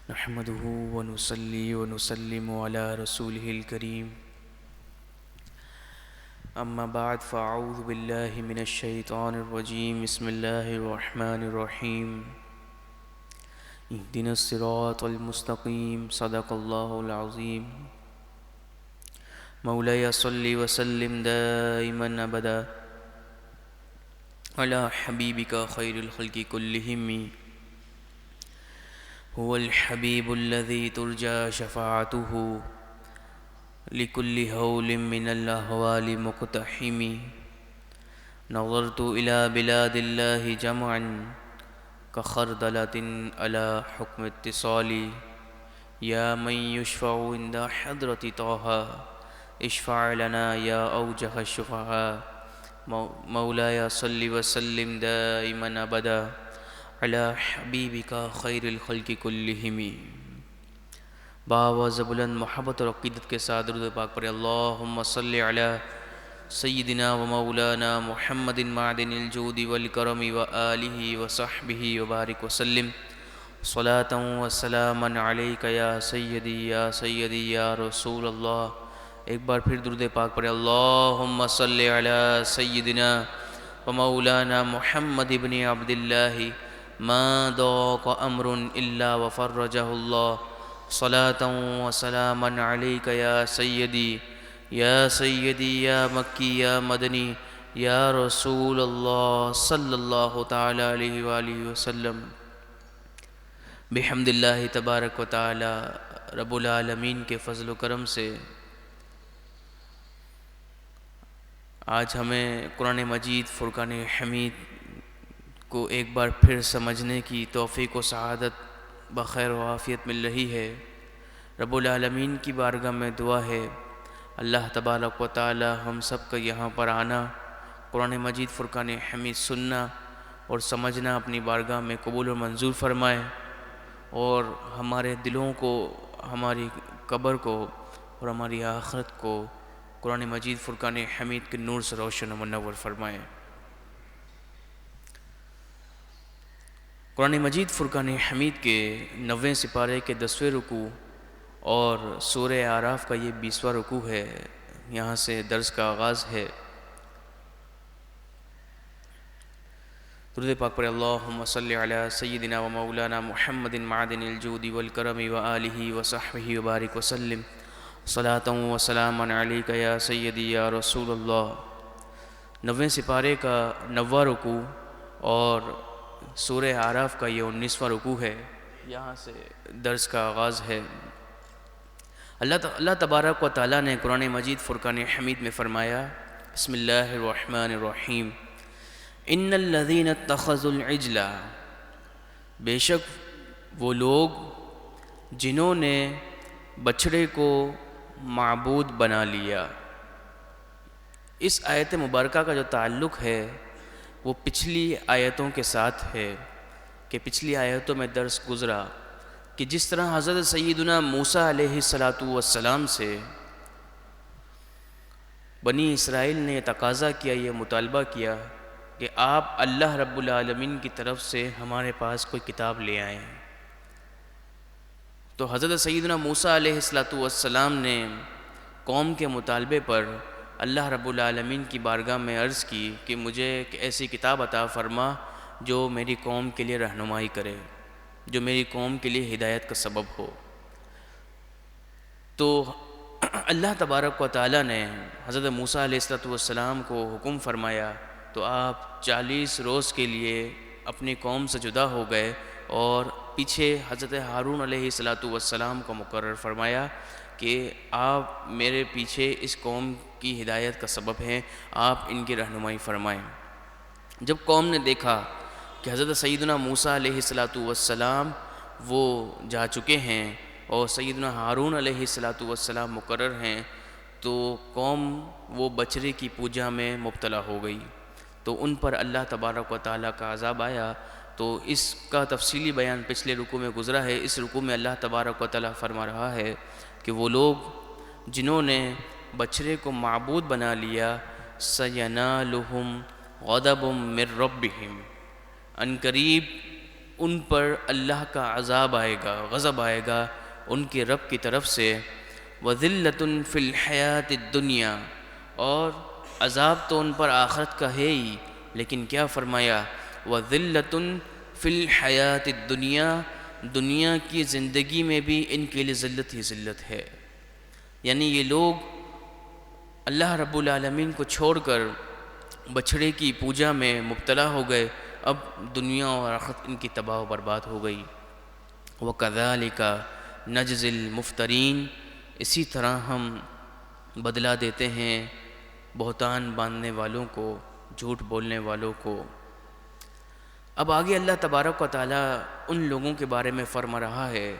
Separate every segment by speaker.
Speaker 1: نحمده ونصلي ونسلم على رسوله الكريم أما بعد فأعوذ بالله من الشيطان الرجيم بسم الله الرحمن الرحيم اهدنا الصراط المستقيم صدق الله العظيم مولاي صل وسلم دائما أبدا على حبيبك خير الخلق كلهم هو الحبيب الذي ترجى شفاعته لكل هول من الأهوال مقتحم نظرت إلى بلاد الله جمعا كخردلة على حكم اتصالي يا من يشفع عند حضرة طه اشفع لنا يا أوجه الشفعاء مولاي صل وسلم دائما أبدا على حبیبک خیر الخلق کلہم۔ باواز بلند محبت اور عقیدت کے ساتھ درود پاک پر اللہم صلی علی سیدنا و مولانا محمد معدن الجود والکرم وآلہ وصحبہ وبارک وسلم صلاۃ و سلاما علیک یا سیدی یا رسول اللہ۔ ایک بار پھر درود پاک پر اللہم صلی علی سیدنا و مولانا محمد ابن عبداللہ ما ضاق امر الا وفرجہ اللہ صلاۃ و سلاما علیک یا سیدی یا مکی یا مدنی یا رسول اللہ صلی اللہ تعالی علیہ وآلہ وسلم۔ بحمد اللہ تبارک و تعالی رب العالمین کے فضل و کرم سے آج ہمیں قرآن مجید فرقان حمید کو ایک بار پھر سمجھنے کی توفیق و سعادت بخیر و عافیت مل رہی ہے۔ رب العالمین کی بارگاہ میں دعا ہے اللہ تبارک و تعالی ہم سب کا یہاں پر آنا، قرآن مجید فرقان حمید سننا اور سمجھنا اپنی بارگاہ میں قبول و منظور فرمائے، اور ہمارے دلوں کو، ہماری قبر کو اور ہماری آخرت کو قرآن مجید فرقان حمید کے نور سے روشن و منور فرمائے۔ قرآن مجید فرقان حمید کے 90ویں سپارے کے 10ویں رکوع اور سورہ اعراف کا یہ 20واں رکوع ہے۔ یہاں سے درس کا آغاز ہے۔ درود پاک پر اللہم صلی علی سیدنا و مولانا محمد معدن الجود والکرم وآلہ وصحبہ وبارک وسلم صلاۃ و سلاما علیک یا سیدی یا رسول اللہ۔ 90ویں سپارے کا 9واں رکوع اور سورہ اعراف کا یہ 19واں رکوع ہے۔ یہاں سے درس کا آغاز ہے۔ اللہ تبارک و تعالیٰ نے قرآن مجید فرقان حمید میں فرمایا، بسم اللہ الرحمن الرحیم، ان الذین اتخذوا العجل، بے شک وہ لوگ جنہوں نے بچھڑے کو معبود بنا لیا۔ اس آیت مبارکہ کا جو تعلق ہے وہ پچھلی آیتوں کے ساتھ ہے کہ پچھلی آیتوں میں درس گزرا کہ جس طرح حضرت سیدنا موسیٰ علیہ السلام سے بنی اسرائیل نے تقاضا کیا، یہ مطالبہ کیا کہ آپ اللہ رب العالمین کی طرف سے ہمارے پاس کوئی کتاب لے آئیں، تو حضرت سیدنا موسیٰ علیہ السلام نے قوم کے مطالبے پر اللہ رب العالمین کی بارگاہ میں عرض کی کہ مجھے ایک ایسی کتاب عطا فرما جو میری قوم کے لیے رہنمائی کرے، جو میری قوم کے لیے ہدایت کا سبب ہو۔ تو اللہ تبارک و تعالیٰ نے حضرت موسیٰ علیہ السلام کو حکم فرمایا، تو آپ 40 روز کے لیے اپنی قوم سے جدا ہو گئے اور پیچھے حضرت ہارون علیہ السلام کو مقرر فرمایا کہ آپ میرے پیچھے اس قوم کی ہدایت کا سبب ہیں، آپ ان کی رہنمائی فرمائیں۔ جب قوم نے دیکھا کہ حضرت سیدنا موسیٰ علیہ السلام وہ جا چکے ہیں اور سیدنا ہارون علیہ السلام مقرر ہیں، تو قوم وہ بچھڑے کی پوجا میں مبتلا ہو گئی، تو ان پر اللہ تبارک و تعالیٰ کا عذاب آیا۔ تو اس کا تفصیلی بیان پچھلے رکوع میں گزرا ہے۔ اس رکوع میں اللہ تبارک و تعالیٰ فرما رہا ہے کہ وہ لوگ جنہوں نے بچھڑے کو معبود بنا لیا، سَيَنَالُهُمْ غَضَبٌ مِّن رَّبِّهِمْ، عنقریب ان پر اللہ کا عذاب آئے گا، غضب آئے گا ان کے رب کی طرف سے۔ وَذِلَّةٌ فِي الْحَيَاةِ الدُّنْيَا، اور عذاب تو ان پر آخرت کا ہے ہی، لیکن کیا فرمایا؟ وَذِلَّةٌ فِي الْحَيَاةِ الدُّنْيَا، دنیا کی زندگی میں بھی ان کے لیے ذلت ہی ذلت ہے۔ یعنی یہ لوگ اللہ رب العالمین کو چھوڑ کر بچھڑے کی پوجا میں مبتلا ہو گئے، اب دنیا اور آخرت ان کی تباہ و برباد ہو گئی۔ وَكَذَلِكَ نَجْزِي الْمُفْتَرِينَ، اسی طرح ہم بدلہ دیتے ہیں بہتان باندھنے والوں کو، جھوٹ بولنے والوں کو۔ اب آگے اللہ تبارک و تعالیٰ ان لوگوں کے بارے میں فرما رہا ہے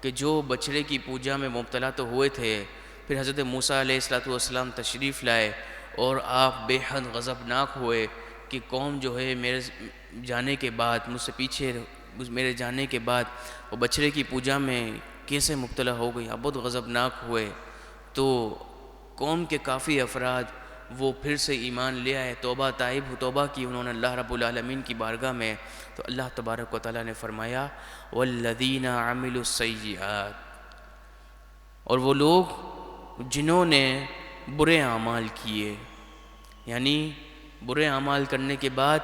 Speaker 1: کہ جو بچڑے کی پوجا میں مبتلا تو ہوئے تھے، پھر حضرت موسیٰ علیہ السلام تشریف لائے اور آپ بے حد غضبناک ہوئے کہ قوم جو ہے میرے جانے کے بعد، مجھ سے پیچھے میرے جانے کے بعد وہ بچڑے کی پوجا میں کیسے مبتلا ہو گئی، آپ بہت غضبناک ہوئے۔ تو قوم کے کافی افراد وہ پھر سے ایمان لے آئے، توبہ کی انہوں نے اللہ رب العالمین کی بارگاہ میں۔ تو اللہ تبارک و تعالیٰ نے فرمایا وَالَّذِينَ عَمِلُوا السَّيِّئَاتِ، اور وہ لوگ جنہوں نے برے اعمال کیے، یعنی برے اعمال کرنے کے بعد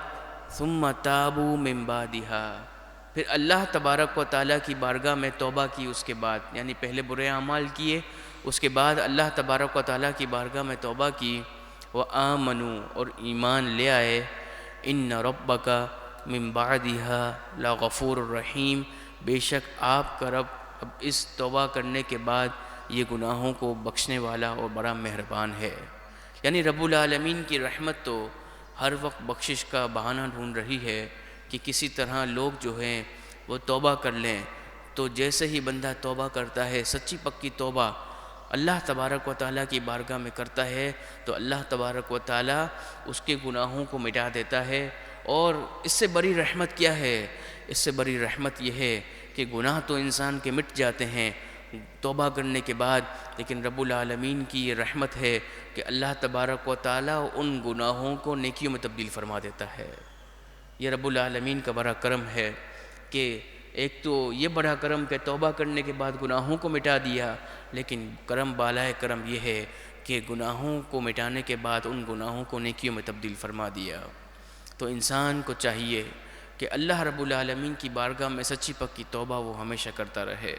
Speaker 1: ثُمَّ تَابُوا مِن بَعْدِهَا، پھر اللہ تبارک و تعالیٰ کی بارگاہ میں توبہ کی اس کے بعد، یعنی پہلے برے اعمال کیے، اس کے بعد اللہ تبارک و تعالیٰ کی بارگاہ میں توبہ کی، وَآمَنُوا، اور ایمان لے آئے، إِنَّ رَبَّكَ مِن بَعْدِهَا لَغَفُورٌ رَحِيمٌ، بے شک آپ کا رب اب اس توبہ کرنے کے بعد یہ گناہوں کو بخشنے والا اور بڑا مہربان ہے۔ یعنی رب العالمین کی رحمت تو ہر وقت بخشش کا بہانہ ڈھونڈ رہی ہے کہ کسی طرح لوگ جو ہیں وہ توبہ کر لیں۔ تو جیسے ہی بندہ توبہ کرتا ہے، سچی پکی توبہ اللہ تبارک و تعالیٰ کی بارگاہ میں کرتا ہے، تو اللہ تبارک و تعالیٰ اس کے گناہوں کو مٹا دیتا ہے۔ اور اس سے بڑی رحمت کیا ہے؟ اس سے بڑی رحمت یہ ہے کہ گناہ تو انسان کے مٹ جاتے ہیں توبہ کرنے کے بعد، لیکن رب العالمین کی یہ رحمت ہے کہ اللہ تبارک و تعالیٰ ان گناہوں کو نیکیوں میں تبدیل فرما دیتا ہے۔ یہ رب العالمین کا بڑا کرم ہے کہ ایک تو یہ بڑا کرم کہ توبہ کرنے کے بعد گناہوں کو مٹا دیا، لیکن کرم بالائے کرم یہ ہے کہ گناہوں کو مٹانے کے بعد ان گناہوں کو نیکیوں میں تبدیل فرما دیا۔ تو انسان کو چاہیے کہ اللہ رب العالمین کی بارگاہ میں سچی پکی توبہ وہ ہمیشہ کرتا رہے۔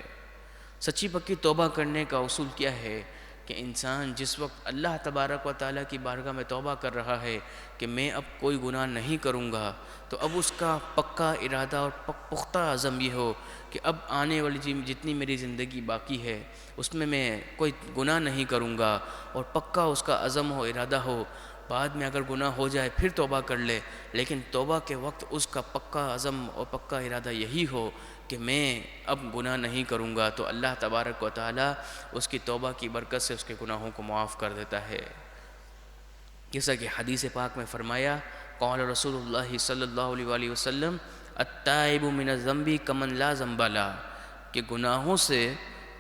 Speaker 1: سچی پکی توبہ کرنے کا اصول کیا ہے کہ انسان جس وقت اللہ تبارک و تعالیٰ کی بارگاہ میں توبہ کر رہا ہے کہ میں اب کوئی گناہ نہیں کروں گا، تو اب اس کا پکا ارادہ اور پختہ عزم یہ ہو کہ اب آنے والی جتنی میری زندگی باقی ہے اس میں کوئی گناہ نہیں کروں گا، اور پکا اس کا عزم ہو، ارادہ ہو۔ بعد میں اگر گناہ ہو جائے پھر توبہ کر لے، لیکن توبہ کے وقت اس کا پکا عزم اور پکا ارادہ یہی ہو کہ میں اب گناہ نہیں کروں گا، تو اللہ تبارک و تعالیٰ اس کی توبہ کی برکت سے اس کے گناہوں کو معاف کر دیتا ہے۔ جیسا کہ حدیث پاک میں فرمایا قال رسول اللہ صلی اللہ علیہ وآلہ وسلم التائب من الذنب کمن لا ذنب لہ، کہ گناہوں سے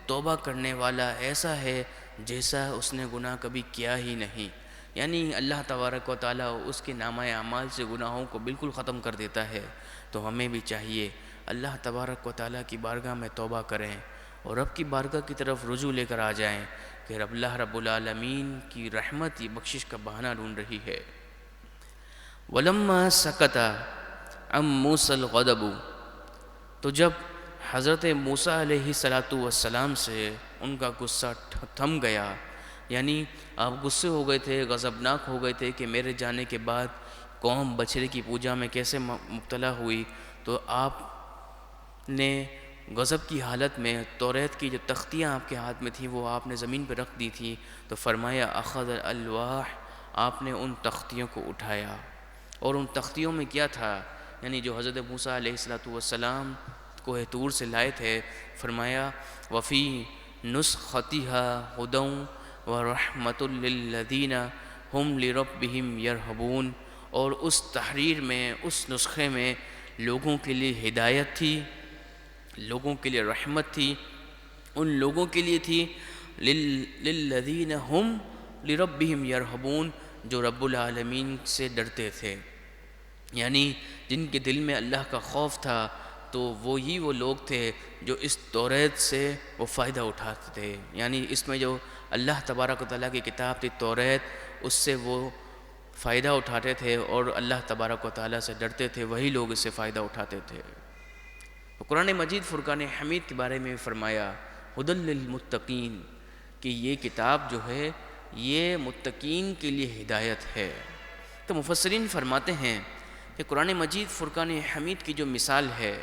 Speaker 1: توبہ کرنے والا ایسا ہے جیسا اس نے گناہ کبھی کیا ہی نہیں۔ یعنی اللہ تبارک و تعالیٰ اس کے نامہ اعمال سے گناہوں کو بالکل ختم کر دیتا ہے۔ تو ہمیں بھی چاہیے اللہ تبارک و تعالیٰ کی بارگاہ میں توبہ کریں اور رب کی بارگاہ کی طرف رجوع لے کر آ جائیں کہ اللہ رب العالمین کی رحمت بخشش کا بہانہ ڈھونڈ رہی ہے۔ وَلَمَّا سَكَتَ عَن مُوسَى الْغَضَبُ، تو جب حضرت موسیٰ علیہ السلام سے ان کا غصہ تھم گیا، یعنی آپ غصے ہو گئے تھے، غضبناک ہو گئے تھے کہ میرے جانے کے بعد قوم بچھڑے کی پوجا میں کیسے مبتلا ہوئی، تو آپ نے غضب کی حالت میں توریت کی جو تختیاں آپ کے ہاتھ میں تھیں وہ آپ نے زمین پہ رکھ دی تھیں، تو فرمایا اخذ الالواح، آپ نے ان تختیوں کو اٹھایا۔ اور ان تختیوں میں کیا تھا؟ یعنی جو حضرت موسیٰ علیہ السلام کوہ طور سے لائے تھے، فرمایا وفی نسختها هدى ورحمۃ للذین ہم لربہم یرہبون، اور اس تحریر میں، اس نسخے میں لوگوں کے لیے ہدایت تھی، لوگوں کے لیے رحمت تھی، ان لوگوں کے لیے تھی للذین ہم لربہم یرہبون، جو رب العالمین سے ڈرتے تھے، یعنی جن کے دل میں اللہ کا خوف تھا تو وہ لوگ تھے جو اس توریت سے وہ فائدہ اٹھاتے تھے، یعنی اس میں جو اللہ تبارک و تعالیٰ کی کتاب تھی توریت، اس سے وہ فائدہ اٹھاتے تھے اور اللہ تبارک و تعالیٰ سے ڈرتے تھے، وہی لوگ اس سے فائدہ اٹھاتے تھے۔ قرآن مجید فرقان حمید کے بارے میں فرمایا ھدی للمتقین، کہ یہ کتاب جو ہے یہ متقین کے لیے ہدایت ہے۔ تو مفسرین فرماتے ہیں کہ قرآن مجید فرقان حمید کی جو مثال ہے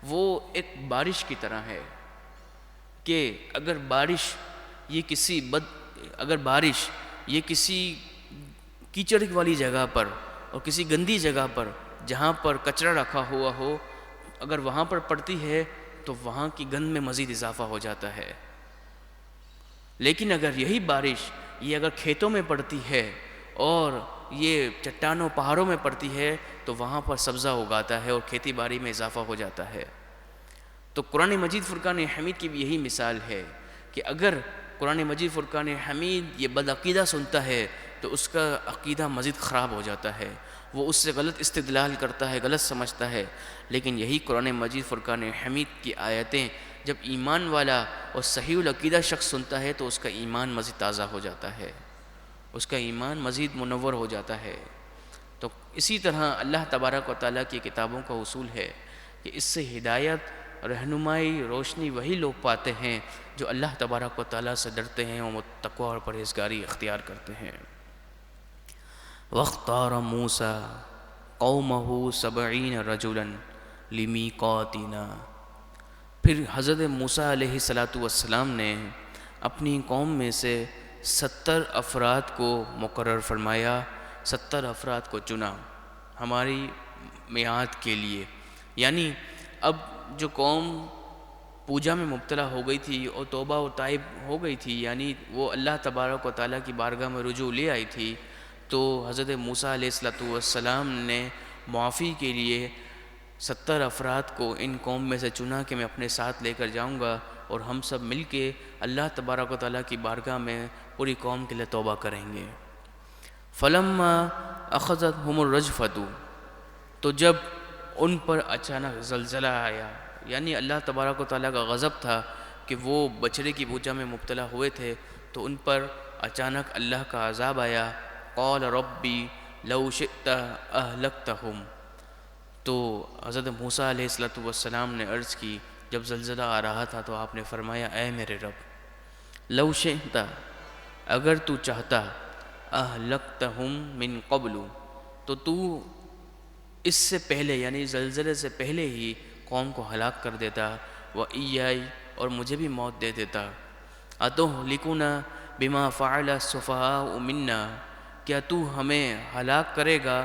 Speaker 1: وہ ایک بارش کی طرح ہے، کہ اگر بارش یہ کسی کیچڑ والی جگہ پر اور کسی گندی جگہ پر جہاں پر کچرا رکھا ہوا ہو، اگر وہاں پر پڑتی ہے تو وہاں کی گند میں مزید اضافہ ہو جاتا ہے، لیکن اگر یہی بارش یہ اگر کھیتوں میں پڑتی ہے اور یہ چٹانوں پہاڑوں میں پڑتی ہے تو وہاں پر سبزہ اگاتا ہے اور کھیتی باڑی میں اضافہ ہو جاتا ہے۔ تو قرآن مجید فرقان حمید کی بھی یہی مثال ہے کہ اگر قرآن مجید فرقان حمید یہ بدعقیدہ سنتا ہے تو اس کا عقیدہ مزید خراب ہو جاتا ہے، وہ اس سے غلط استدلال کرتا ہے، غلط سمجھتا ہے، لیکن یہی قرآن مجید فرقان حمید کی آیتیں جب ایمان والا اور صحیح العقیدہ شخص سنتا ہے تو اس کا ایمان مزید تازہ ہو جاتا ہے، اس کا ایمان مزید منور ہو جاتا ہے۔ تو اسی طرح اللہ تبارک و تعالیٰ کی کتابوں کا اصول ہے کہ اس سے ہدایت، رہنمائی، روشنی وہی لوگ پاتے ہیں جو اللہ تبارک و تعالیٰ سے ڈرتے ہیں اور تقوی اور پرہیزگاری اختیار کرتے ہیں۔ وَاخْتَارَ مُوسَىٰ قَوْمَهُ 70 رَجُلًا لِمِيقَاتِنَا، پھر حضرت موسیٰ علیہ السلام نے اپنی قوم میں سے 70 افراد کو مقرر فرمایا، 70 افراد کو چنا ہماری میعاد کے لیے۔ یعنی اب جو قوم پوجا میں مبتلا ہو گئی تھی اور توبہ و تائب ہو گئی تھی، یعنی وہ اللہ تبارک و تعالیٰ کی بارگاہ میں رجوع لے آئی تھی، تو حضرت موسیٰ علیہ السلام نے معافی کے لیے 70 افراد کو ان قوم میں سے چنا کہ میں اپنے ساتھ لے کر جاؤں گا اور ہم سب مل کے اللہ تبارک و تعالیٰ کی بارگاہ میں پوری قوم کے لیے توبہ کریں گے۔ فَلَمَّا أَخَذَتْهُمُ الرَّجْفَةُ، تو جب ان پر اچانک زلزلہ آیا، یعنی اللہ تبارک و تعالیٰ کا غضب تھا کہ وہ بچڑے کی پوجا میں مبتلا ہوئے تھے، تو ان پر اچانک اللہ کا عذاب آیا۔ قَالَ رَبِّ لَوْ شِئْتَ أَهْلَكْتَهُمْ، تو حضرت موسیٰ علیہ السلام نے عرض کی، جب زلزلہ آ رہا تھا تو آپ نے فرمایا اے میرے رب، لو شئت، اگر تو چاہتا، اہلکتہم من قبل، تو اس سے پہلے یعنی زلزلے سے پہلے ہی قوم کو ہلاک کر دیتا، وَإِيَّاي، اور مجھے بھی موت دے دیتا۔ أَتُهْلِكُنَا بِمَا فَعَلَ السُّفَهَاءُ مِنَّا، کیا تو ہمیں ہلاک کرے گا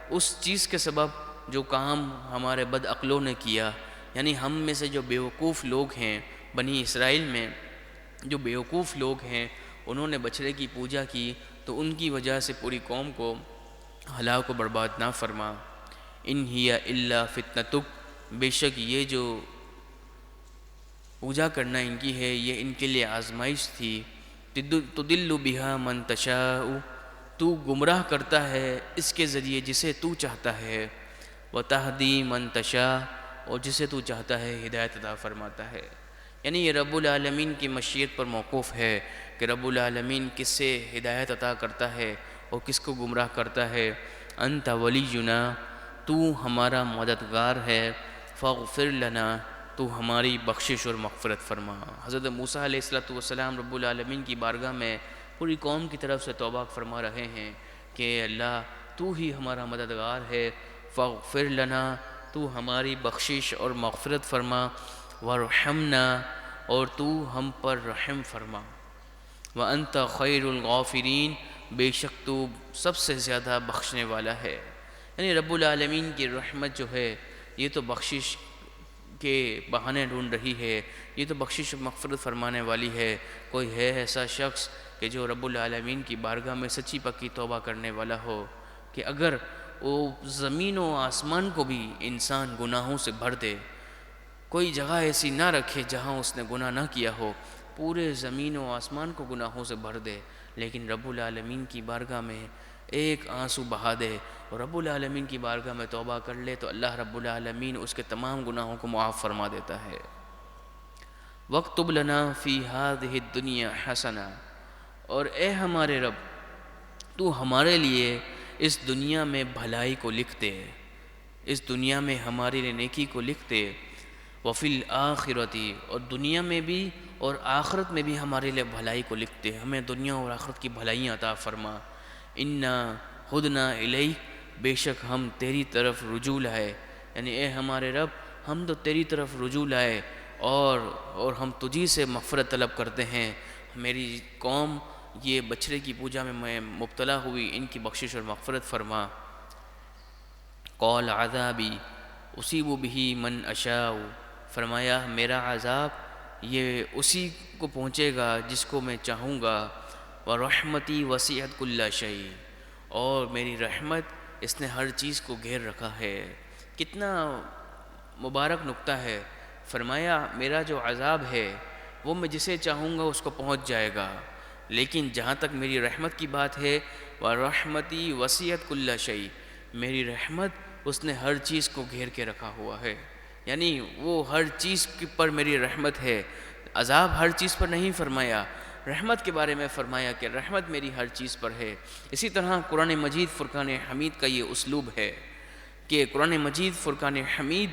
Speaker 1: اس چیز کے سبب جو کام ہمارے بد عقلوں نے کیا، یعنی ہم میں سے جو بیوقوف لوگ ہیں، بنی اسرائیل میں جو بیوقوف لوگ ہیں، انہوں نے بچڑے کی پوجا کی تو ان کی وجہ سے پوری قوم کو ہلاک و برباد نہ فرما۔ ان ہی الا فتنتک، بے شک یہ جو پوجا کرنا ان کی ہے یہ ان کے لیے آزمائش تھی، تدل بہا من تشاء، تو گمراہ کرتا ہے اس کے ذریعے جسے تو چاہتا ہے، وتہدی من تشاء، اور جسے تو چاہتا ہے ہدایت عطا فرماتا ہے۔ یعنی یہ رب العالمین کی مشیت پر موقوف ہے کہ رب العالمین کس سے ہدایت عطا کرتا ہے اور کس کو گمراہ کرتا ہے۔ انت ولینا، تو ہمارا مددگار ہے، فاغفر لنا، تو ہماری بخشش اور مغفرت فرما۔ حضرت موسیٰ علیہ السلام رب العالمین کی بارگاہ میں پوری قوم کی طرف سے توبہ فرما رہے ہیں کہ اللہ تو ہی ہمارا مددگار ہے، فاغفر لنا، تو ہماری بخشش اور مغفرت فرما، وارحمنا، اور تو ہم پر رحم فرما، وانت خیر الغافرین، بے شک تو سب سے زیادہ بخشنے والا ہے۔ یعنی رب العالمین کی رحمت جو ہے یہ تو بخشش کے بہانے ڈھونڈ رہی ہے، یہ تو بخشش و مغفرت فرمانے والی ہے۔ کوئی ہے ایسا شخص کہ جو رب العالمین کی بارگاہ میں سچی پکی توبہ کرنے والا ہو کہ اگر وہ زمین و آسمان کو بھی انسان گناہوں سے بھر دے، کوئی جگہ ایسی نہ رکھے جہاں اس نے گناہ نہ کیا ہو، پورے زمین و آسمان کو گناہوں سے بھر دے، لیکن رب العالمین کی بارگاہ میں ایک آنسو بہا دے اور رب العالمین کی بارگاہ میں توبہ کر لے تو اللہ رب العالمین اس کے تمام گناہوں کو معاف فرما دیتا ہے۔ وَاكْتُبْ لَنَا فِي هَذِهِ الدُّنْيَا حَسَنَةً، اور اے ہمارے رب تو ہمارے لیے اس دنیا میں بھلائی کو لکھ دے، اس دنیا میں ہمارے لیے نیکی کو لکھ دے، وَفِي الْآخِرَةِ، اور دنیا میں بھی اور آخرت میں بھی ہمارے لیے بھلائی کو لکھ دے، ہمیں دنیا اور آخرت کی بھلائیاں عطا فرما۔ اِنَّا ہُدْنَا إِلَيْكَ، بے شک ہم تیری طرف رجوع لائے، یعنی اے ہمارے رب ہم تو تیری طرف رجوع لائے اور ہم تجھی سے مغفرت طلب کرتے ہیں۔ میری قوم یہ بچھڑے کی پوجا میں مبتلا ہوئی، ان کی بخشش اور مغفرت فرما۔ قال عذابی اصیب بہ من اشاء، فرمایا میرا عذاب یہ اسی کو پہنچے گا جس کو میں چاہوں گا، ورحمتی وسعت کل شیء، اور میری رحمت اس نے ہر چیز کو گھیر رکھا ہے۔ کتنا مبارک نقطہ ہے، فرمایا میرا جو عذاب ہے وہ میں جسے چاہوں گا اس کو پہنچ جائے گا، لیکن جہاں تک میری رحمت کی بات ہے، وَرَحْمَتِي وَسِعَتْ كُلَّ شَيْءٍ، میری رحمت اس نے ہر چیز کو گھیر کے رکھا ہوا ہے، یعنی وہ ہر چیز پر میری رحمت ہے۔ عذاب ہر چیز پر نہیں فرمایا، رحمت کے بارے میں فرمایا کہ رحمت میری ہر چیز پر ہے۔ اسی طرح قرآن مجید فرقان حمید کا یہ اسلوب ہے کہ قرآن مجید فرقان حمید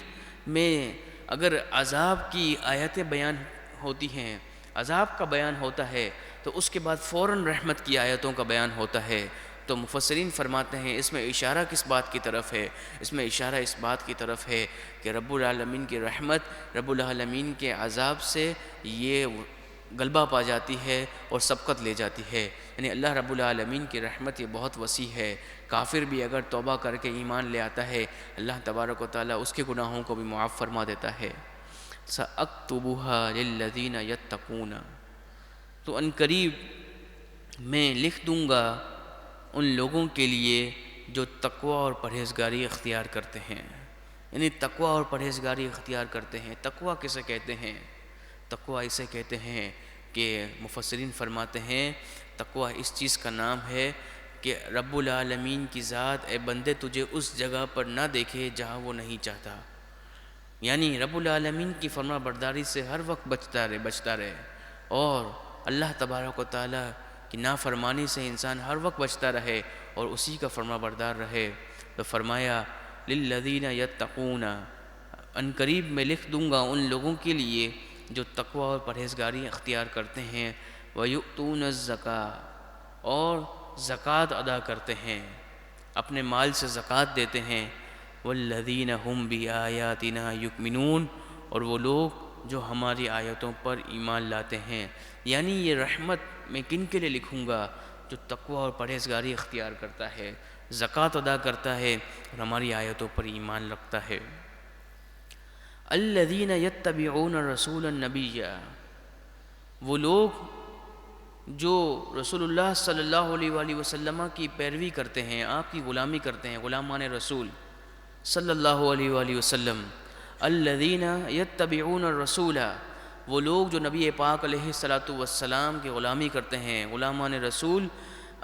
Speaker 1: میں اگر عذاب کی آیتیں بیان ہوتی ہیں، عذاب کا بیان ہوتا ہے، تو اس کے بعد فوراً رحمت کی آیتوں کا بیان ہوتا ہے، تو مفسرین فرماتے ہیں اس میں اشارہ کس بات کی طرف ہے؟ اس میں اشارہ اس بات کی طرف ہے کہ رب العالمین کی رحمت رب العالمین کے عذاب سے یہ غلبہ پا جاتی ہے اور سبقت لے جاتی ہے، یعنی اللہ رب العالمین کی رحمت یہ بہت وسیع ہے۔ کافر بھی اگر توبہ کر کے ایمان لے آتا ہے، اللہ تبارک و تعالیٰ اس کے گناہوں کو بھی معاف فرما دیتا ہے۔ سَأَكْتُبُهَا لِلَّذِينَ يَتَّقُونَ، تو ان قریب میں لکھ دوں گا ان لوگوں کے لیے جو تقوی اور پرہیزگاری اختیار کرتے ہیں، یعنی تقوی اور پرہیزگاری اختیار کرتے ہیں۔ تقوی کسے کہتے ہیں؟ تقوی اسے کہتے ہیں کہ مفسرین فرماتے ہیں تقوی اس چیز کا نام ہے کہ رب العالمین کی ذات اے بندے تجھے اس جگہ پر نہ دیکھے جہاں وہ نہیں چاہتا، یعنی رب العالمین کی فرما برداری سے ہر وقت بچتا رہے اور اللہ تبارک و تعالیٰ کی نافرمانی سے انسان ہر وقت بچتا رہے اور اسی کا فرما بردار رہے۔ تو فرمایا للذین یتقون، ان قریب میں لکھ دوں گا ان لوگوں کے لیے جو تقوی اور پرہیزگاری اختیار کرتے ہیں، وَيُؤْتُونَ الزَّكَاةَ، اور زکوٰۃ ادا کرتے ہیں، اپنے مال سے زکوٰۃ دیتے ہیں، وَالَّذِينَ هُمْ بِآيَاتِنَا يُؤْمِنُونَ، اور وہ لوگ جو ہماری آیتوں پر ایمان لاتے ہیں۔ یعنی یہ رحمت میں کن کے لیے لکھوں گا؟ جو تقوی اور پرہیزگاری اختیار کرتا ہے، زکوٰۃ ادا کرتا ہے اور ہماری آیتوں پر ایمان رکھتا ہے۔ الذین یتبعون الرسول النبی، وہ لوگ جو رسول اللہ صلی اللہ علیہ وآلہ وسلم کی پیروی کرتے ہیں، آپ کی غلامی کرتے ہیں، غلامان رسول صلی اللہ علیہ وآلہ وسلم۔ الذین یتبعون الرسول، وہ لوگ جو نبی پاک علیہ الصلاۃ والسلام کی غلامی کرتے ہیں، غلامان رسول۔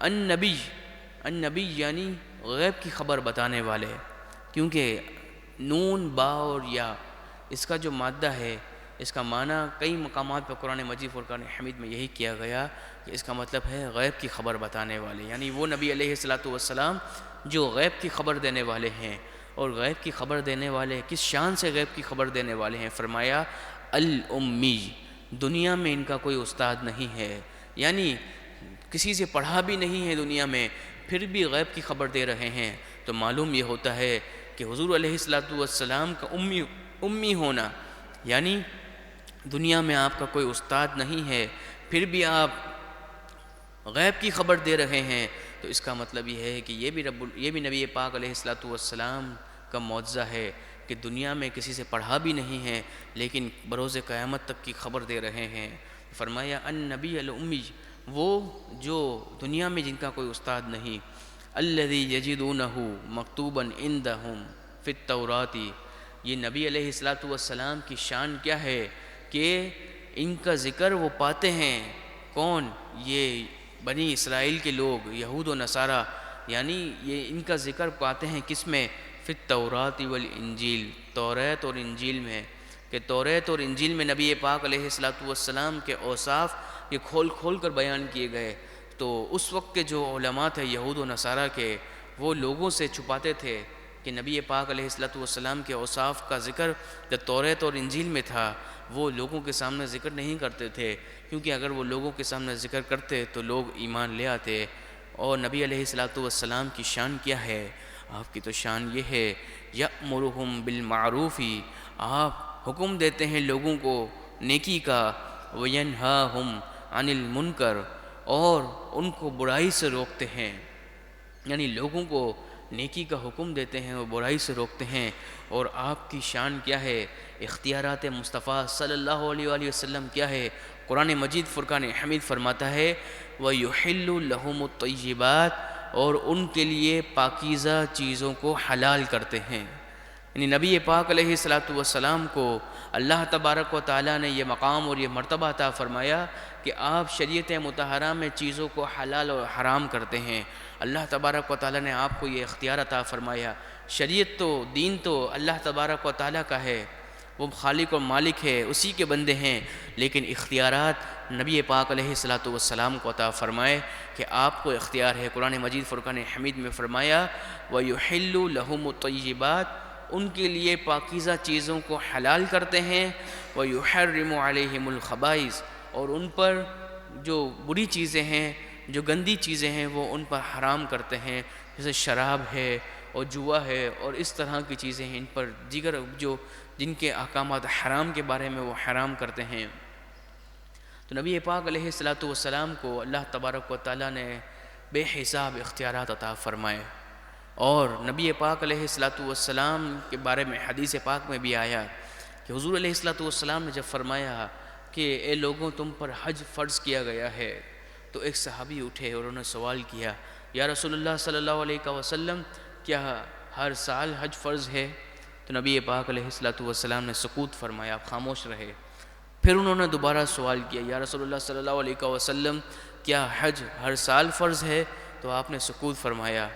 Speaker 1: النبی یعنی غیب کی خبر بتانے والے، کیونکہ نون با اور یا اس کا جو مادہ ہے اس کا معنی کئی مقامات پر قرآن مجید فرقان حمید میں یہی کیا گیا کہ اس کا مطلب ہے غیب کی خبر بتانے والے، یعنی وہ نبی علیہ الصلاۃ والسلام جو غیب کی خبر دینے والے ہیں۔ اور غیب کی خبر دینے والے کس شان سے غیب کی خبر دینے والے ہیں؟ فرمایا الامی، دنیا میں ان کا کوئی استاد نہیں ہے، یعنی کسی سے پڑھا بھی نہیں ہے دنیا میں، پھر بھی غیب کی خبر دے رہے ہیں۔ تو معلوم یہ ہوتا ہے کہ حضور علیہ الصلاۃ والسلام کا امی ہونا، یعنی دنیا میں آپ کا کوئی استاد نہیں ہے پھر بھی آپ غیب کی خبر دے رہے ہیں، تو اس کا مطلب یہ ہے کہ یہ بھی نبی پاک علیہ الصلاۃ والسلام کا معجزہ ہے کہ دنیا میں کسی سے پڑھا بھی نہیں ہے لیکن بروز قیامت تک کی خبر دے رہے ہیں۔ فرمایا النبی الامی، وہ جو دنیا میں جن کا کوئی استاد نہیں۔ الذی یجدونہ مکتوبا عندہم فی التوراۃ، یہ نبی علیہ الصلاۃ والسلام کی شان کیا ہے کہ ان کا ذکر وہ پاتے ہیں۔ کون؟ یہ بنی اسرائیل کے لوگ، یہود و نصارہ، یعنی یہ ان کا ذکر پاتے ہیں کس میں؟ فی التورات والانجیل، توریت اور انجیل میں، کہ توریت اور انجیل میں نبی پاک علیہ الصلوۃ والسلام کے اوصاف یہ کھول کھول کر بیان کیے گئے۔ تو اس وقت کے جو علماء تھے یہود و نصارہ کے، وہ لوگوں سے چھپاتے تھے کہ نبی پاک علیہ الصلوۃ والسلام کے اوصاف کا ذکر جو توریت اور انجیل میں تھا وہ لوگوں کے سامنے ذکر نہیں کرتے تھے، کیونکہ اگر وہ لوگوں کے سامنے ذکر کرتے تو لوگ ایمان لے آتے۔ اور نبی علیہ الصلوۃ والسلام کی شان کیا ہے؟ آپ کی تو شان یہ ہے یأمرہم بالمعروف، آپ حکم دیتے ہیں لوگوں کو نیکی کا، وینہاہم عن المنکر، اور ان کو برائی سے روکتے ہیں، یعنی لوگوں کو نیکی کا حکم دیتے ہیں اور برائی سے روکتے ہیں۔ اور آپ کی شان کیا ہے؟ اختیارات مصطفیٰ صلی اللہ علیہ وآلہ وسلم کیا ہے؟ قرآن مجید فرقان حمید فرماتا ہے وَيُحِلُّ لَهُمُ الطَّيِّبَاتِ، اور ان کے لیے پاکیزہ چیزوں کو حلال کرتے ہیں۔ یعنی نبی پاک علیہ الصلوۃ والسلام کو اللہ تبارک و تعالیٰ نے یہ مقام اور یہ مرتبہ عطا فرمایا کہ آپ شریعت مطہرہ میں چیزوں کو حلال اور حرام کرتے ہیں۔ اللہ تبارک و تعالیٰ نے آپ کو یہ اختیار عطا فرمایا۔ شریعت تو، دین تو اللہ تبارک و تعالیٰ کا ہے، وہ خالق اور مالک ہے، اسی کے بندے ہیں، لیکن اختیارات نبی پاک علیہ الصلوۃ والسلام کو عطا فرمائے کہ آپ کو اختیار ہے۔ قرآن مجید فرقان حمید میں فرمایا وَيُحِلُّ لَهُمُ الطَّيِّبَاتِ، ان کے لیے پاکیزہ چیزوں کو حلال کرتے ہیں، وَيُحَرِّمُ عَلَيْهِمُ الْخَبَائِثَ، اور ان پر جو بری چیزیں ہیں، جو گندی چیزیں ہیں وہ ان پر حرام کرتے ہیں، جیسے شراب ہے اور جوا ہے اور اس طرح کی چیزیں ہیں، ان پر دیگر جو جن کے احکامات حرام کے بارے میں وہ حرام کرتے ہیں۔ تو نبی پاک علیہ الصلوۃ والسلام کو اللہ تبارک و تعالیٰ نے بے حساب اختیارات عطا فرمائے۔ اور نبی پاک علیہ الصلوۃ والسلام کے بارے میں حدیث پاک میں بھی آیا کہ حضور علیہ الصلوۃ والسلام نے جب فرمایا کہ اے لوگوں تم پر حج فرض کیا گیا ہے، تو ایک صحابی اٹھے اور انہوں نے سوال کیا یا رسول اللہ صلی اللہ علیہ وسلم کیا ہر سال حج فرض ہے؟ تو نبی پاک علیہ الصلوۃ والسلام نے سکوت فرمایا، آپ خاموش رہے۔ پھر انہوں نے دوبارہ سوال کیا یا رسول اللہ صلی اللہ علیہ وسلم کیا حج ہر سال فرض ہے؟ تو آپ نے سکوت فرمایا۔